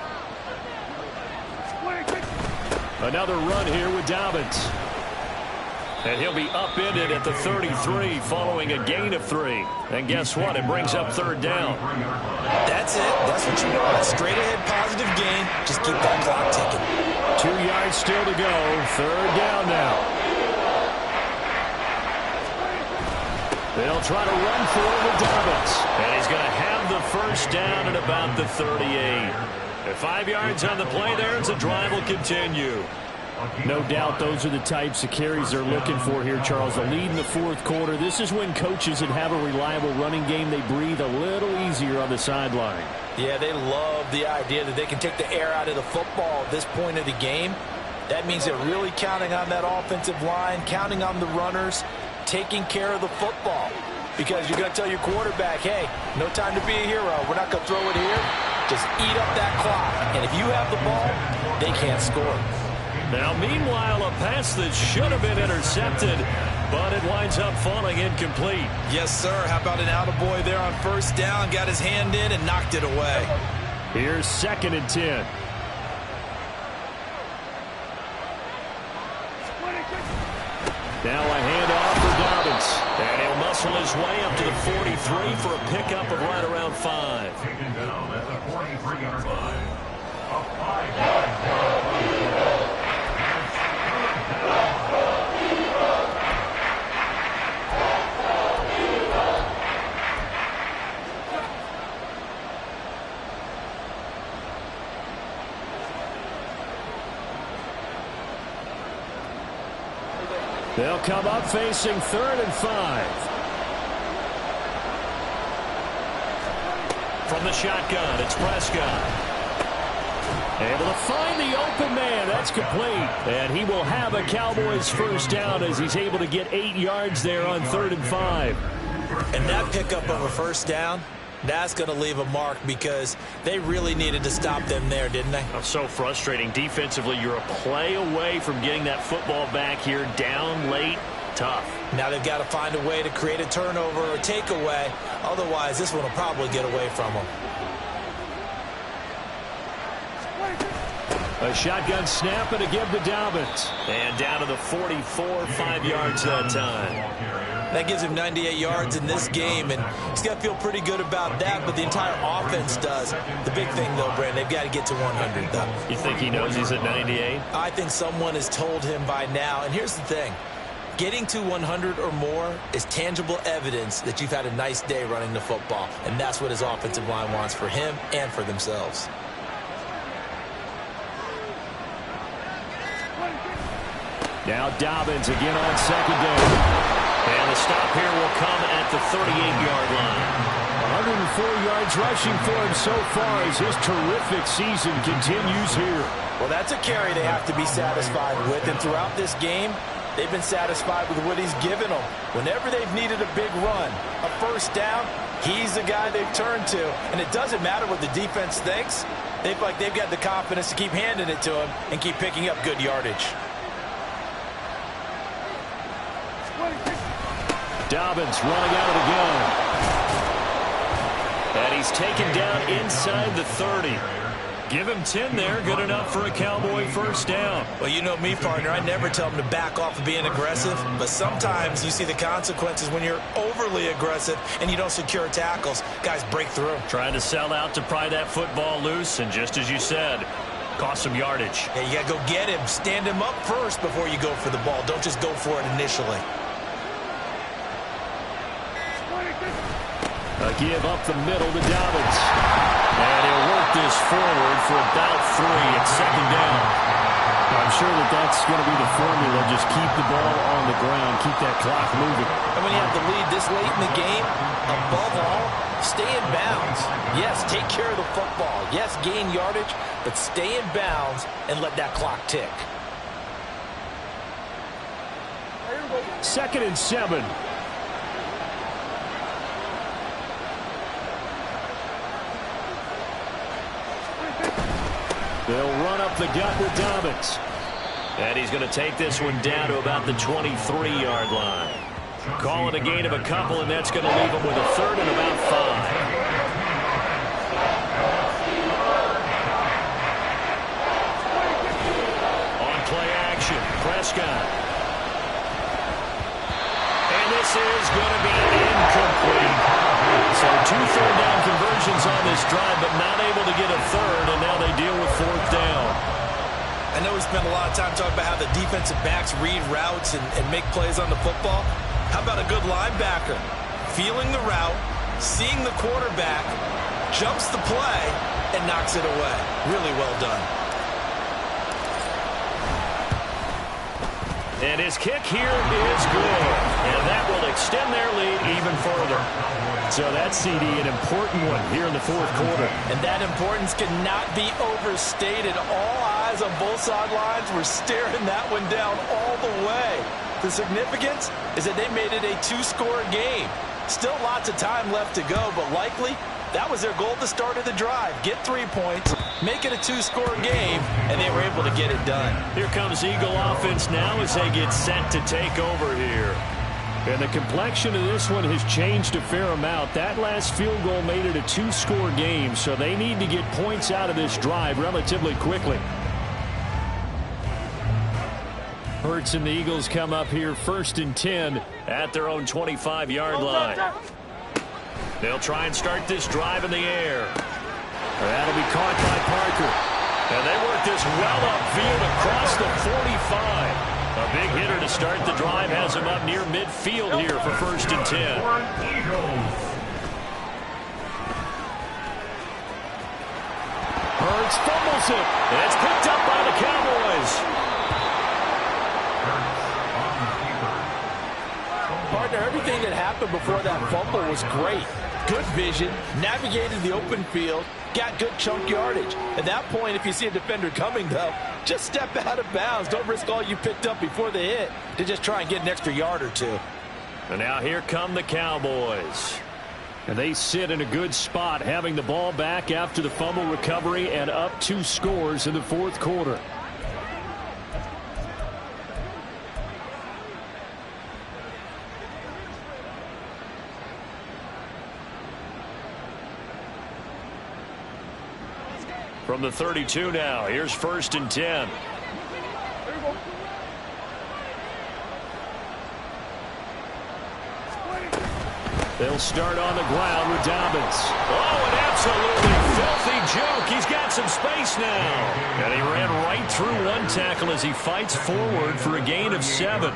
Another run here with Dobbins. And he'll be upended at the 33 following a gain of 3. And guess what? It brings up third down. That's it. That's what you want. Straight ahead positive gain. Just keep that clock ticking. 2 yards still to go. Third down now. They'll try to run for it with Dobbins. And he's going to have the first down at about the 38. 5 yards on the play there as the drive will continue. No doubt those are the types of carries they're looking for here, Charles. The lead in the fourth quarter. This is when coaches that have a reliable running game, they breathe a little easier on the sideline. Yeah, they love the idea that they can take the air out of the football at this point of the game. That means they're really counting on that offensive line, counting on the runners, taking care of the football. Because you're going to tell your quarterback, hey, no time to be a hero. We're not going to throw it here. Just eat up that clock. And if you have the ball, they can't score. Now, meanwhile, a pass that should have been intercepted, but it winds up falling incomplete. Yes, sir. How about an attaboy there on first down? Got his hand in and knocked it away. Here's 2nd and 10. Now a handoff for Dobbins. And he'll muscle his way up to the 43 for a pickup of right around 5. Taken down at the 43-yard line. A 5-yard They'll come up facing 3rd and 5. From the shotgun, it's Prescott. Able to find the open man. That's complete. And he will have a Cowboys first down as he's able to get 8 yards there on 3rd and 5. And that pickup of a first down, that's going to leave a mark because they really needed to stop them there, didn't they? Oh, so frustrating. Defensively, you're a play away from getting that football back here. Down late, tough. Now they've got to find a way to create a turnover or takeaway. Otherwise, this one will probably get away from them. A shotgun snap and a give to Dobbins. And down to the 44, 5 yards that time. That gives him 98 yards in this game, and he's got to feel pretty good about that, but the entire offense does. The big thing, though, Brandon, they've got to get to 100, though. You think he knows he's at 98? I think someone has told him by now, and here's the thing. Getting to 100 or more is tangible evidence that you've had a nice day running the football, and that's what his offensive line wants for him and for themselves. Now Dobbins again on 2nd down. And the stop here will come at the 38-yard line. 104 yards rushing for him so far as his terrific season continues here. Well, that's a carry they have to be satisfied with. And throughout this game, they've been satisfied with what he's given them. Whenever they've needed a big run, a first down, he's the guy they've turned to. And it doesn't matter what the defense thinks. They've got the confidence to keep handing it to him and keep picking up good yardage. Dobbins running out of the gun. And he's taken down inside the 30. Give him 10 there. Good enough for a Cowboy first down. Well, you know me, partner. I never tell them to back off of being aggressive. But sometimes you see the consequences when you're overly aggressive and you don't secure tackles. Guys break through. Trying to sell out to pry that football loose. And just as you said, cost some yardage. Yeah, you got to go get him. Stand him up first before you go for the ball. Don't just go for it initially. A give up the middle to Dobbins. And he'll work this forward for about 3 at 2nd down. I'm sure that's going to be the formula. Just keep the ball on the ground. Keep that clock moving. And when you have the lead this late in the game, above all, stay in bounds. Yes, take care of the football. Yes, gain yardage, but stay in bounds and let that clock tick. 2nd and 7. They'll run up the gut with Dobbins. And he's going to take this one down to about the 23-yard line. Call it a gain of a couple, and that's going to leave him with a 3rd and about 5. On motion. Prescott. And this is going to be incomplete. So 2 third-down conversions on this drive, but not able to get a third, and now they deal with 4th down. I know we spent a lot of time talking about how the defensive backs read routes and make plays on the football. How about a good linebacker? Feeling the route, seeing the quarterback, jumps the play, and knocks it away. Really well done. And his kick here is good. And that will extend their lead even further. So that's, CD, an important one here in the 4th quarter. And that importance cannot be overstated. All eyes on both sidelines were staring that one down all the way. The significance is that they made it a 2-score game. Still lots of time left to go, but likely that was their goal at the start of the drive. Get 3 points, make it a 2-score game, and they were able to get it done. Here comes Eagle offense now as they get set to take over here. And the complexion of this one has changed a fair amount. That last field goal made it a 2-score game, so they need to get points out of this drive relatively quickly. Hurts and the Eagles come up here 1st and 10 at their own 25-yard line. They'll try and start this drive in the air. That'll be caught by Parker. And they work this well upfield across the 45. A big hitter to start the drive has him up near midfield here for 1st and 10. Hurts fumbles it. And it's picked up by the Cowboys. Partner, everything that happened before that fumble was great. Good vision, navigated the open field, got good chunk yardage. At that point, if you see a defender coming, though, just step out of bounds. Don't risk all you picked up before the hit to just try and get an extra yard or 2. And now here come the Cowboys. And they sit in a good spot, having the ball back after the fumble recovery and up 2 scores in the 4th quarter. From the 32 now, here's 1st and 10. They'll start on the ground with Dobbins. Oh, an absolutely filthy joke. He's got some space now. And he ran right through one tackle as he fights forward for a gain of 7.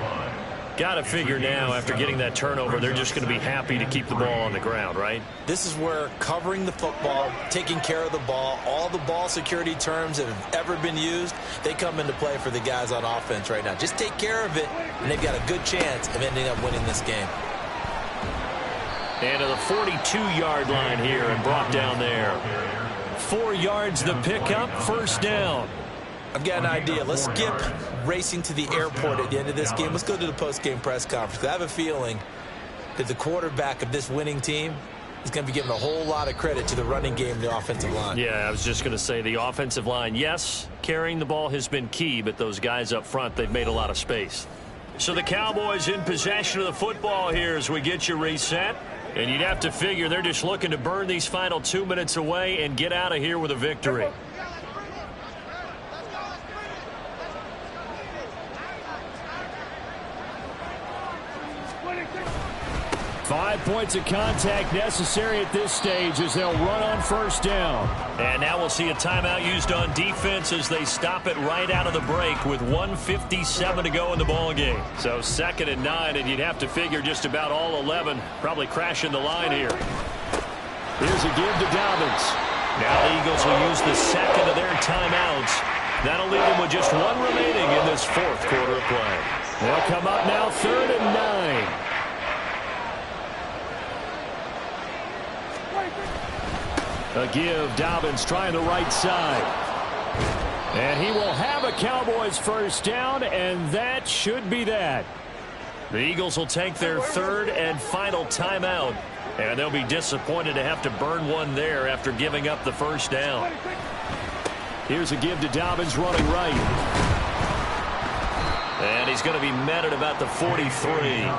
Got to figure now, after getting that turnover, they're just going to be happy to keep the ball on the ground, right? This is where covering the football, taking care of the ball, all the ball security terms that have ever been used, they come into play for the guys on offense right now. Just take care of it, and they've got a good chance of ending up winning this game. And to the 42-yard line here and brought down there. 4 yards the pickup, 1st down. I've got an idea. Let's skip racing to the airport at the end of this game. Let's go to the post-game press conference. I have a feeling that the quarterback of this winning team is going to be giving a whole lot of credit to the running game and the offensive line. Yeah, I was just going to say the offensive line, yes, carrying the ball has been key, but those guys up front, they've made a lot of space. So the Cowboys in possession of the football here as we get you reset. And you'd have to figure they're just looking to burn these final 2 minutes away and get out of here with a victory. 5 points of contact necessary at this stage as they'll run on 1st down. And now we'll see a timeout used on defense as they stop it right out of the break with 1:57 to go in the ball game. So 2nd and 9, and you'd have to figure just about all 11 probably crashing the line here. Here's a give to Dobbins. Now the Eagles will use the 2nd of their timeouts. That'll leave them with just 1 remaining in this 4th quarter of play. They'll come up now 3rd and 9. A give, Dobbins trying the right side. And he will have a Cowboys 1st down, and that should be that. The Eagles will take their 3rd and final timeout, and they'll be disappointed to have to burn one there after giving up the 1st down. Here's a give to Dobbins running right. And he's going to be met at about the 43.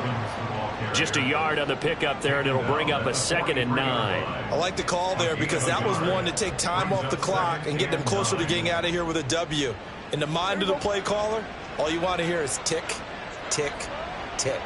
Just a yard on the pickup there, and it'll bring up a 2nd and 9. I like the call there because that was one to take time off the clock and get them closer to getting out of here with a W. In the mind of the play caller, All you want to hear is tick, tick, tick.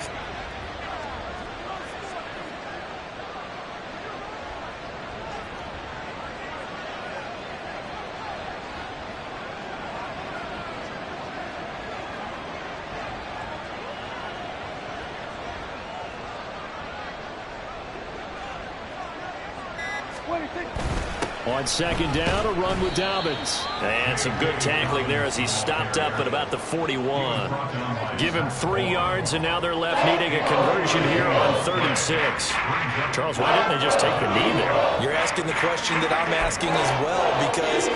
On second down, a run with Dobbins. And some good tackling there as he stopped up at about the 41. Give him 3 yards, and now they're left needing a conversion here on 3rd and 6. Charles, why didn't they just take the knee there? You're asking the question that I'm asking as well, because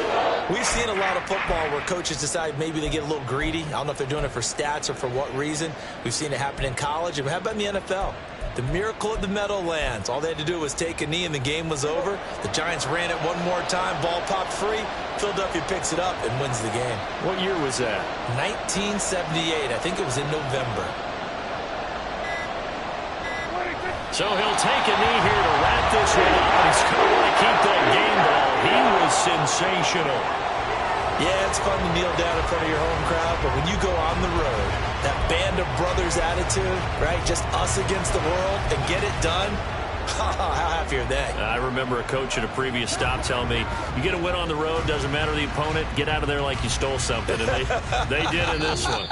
we've seen a lot of football where coaches decide maybe they get a little greedy. I don't know if they're doing it for stats or for what reason. We've seen it happen in college. And how about in the NFL? The miracle of the Meadowlands. All they had to do was take a knee and the game was over. The Giants ran it one more time. Ball popped free. Philadelphia picks it up and wins the game. What year was that? 1978. I think it was in November. So he'll take a knee here to wrap this one up. And he's going to want to keep that game ball. He was sensational. Yeah, it's fun to kneel down in front of your home crowd, but when you go on the road, that band of brothers attitude, right? Just us against the world and get it done. How happy are they? I remember a coach at a previous stop telling me, you get a win on the road, doesn't matter the opponent, get out of there like you stole something. And they did in this one.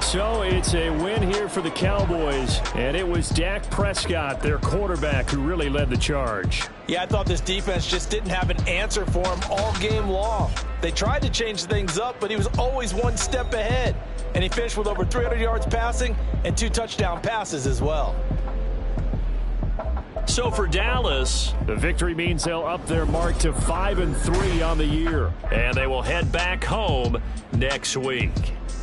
So it's a win here for the Cowboys, and it was Dak Prescott, their quarterback, who really led the charge. Yeah, I thought this defense just didn't have an answer for him all game long. They tried to change things up, but he was always one step ahead. And he finished with over 300 yards passing and 2 touchdown passes as well. So for Dallas, The victory means they'll up their mark to 5-3 on the year. and they will head back home next week.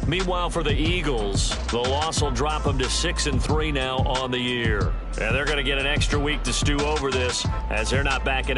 Meanwhile, for the Eagles, the loss will drop them to 6-3 now on the year. And they're going to get an extra week to stew over this as they're not back in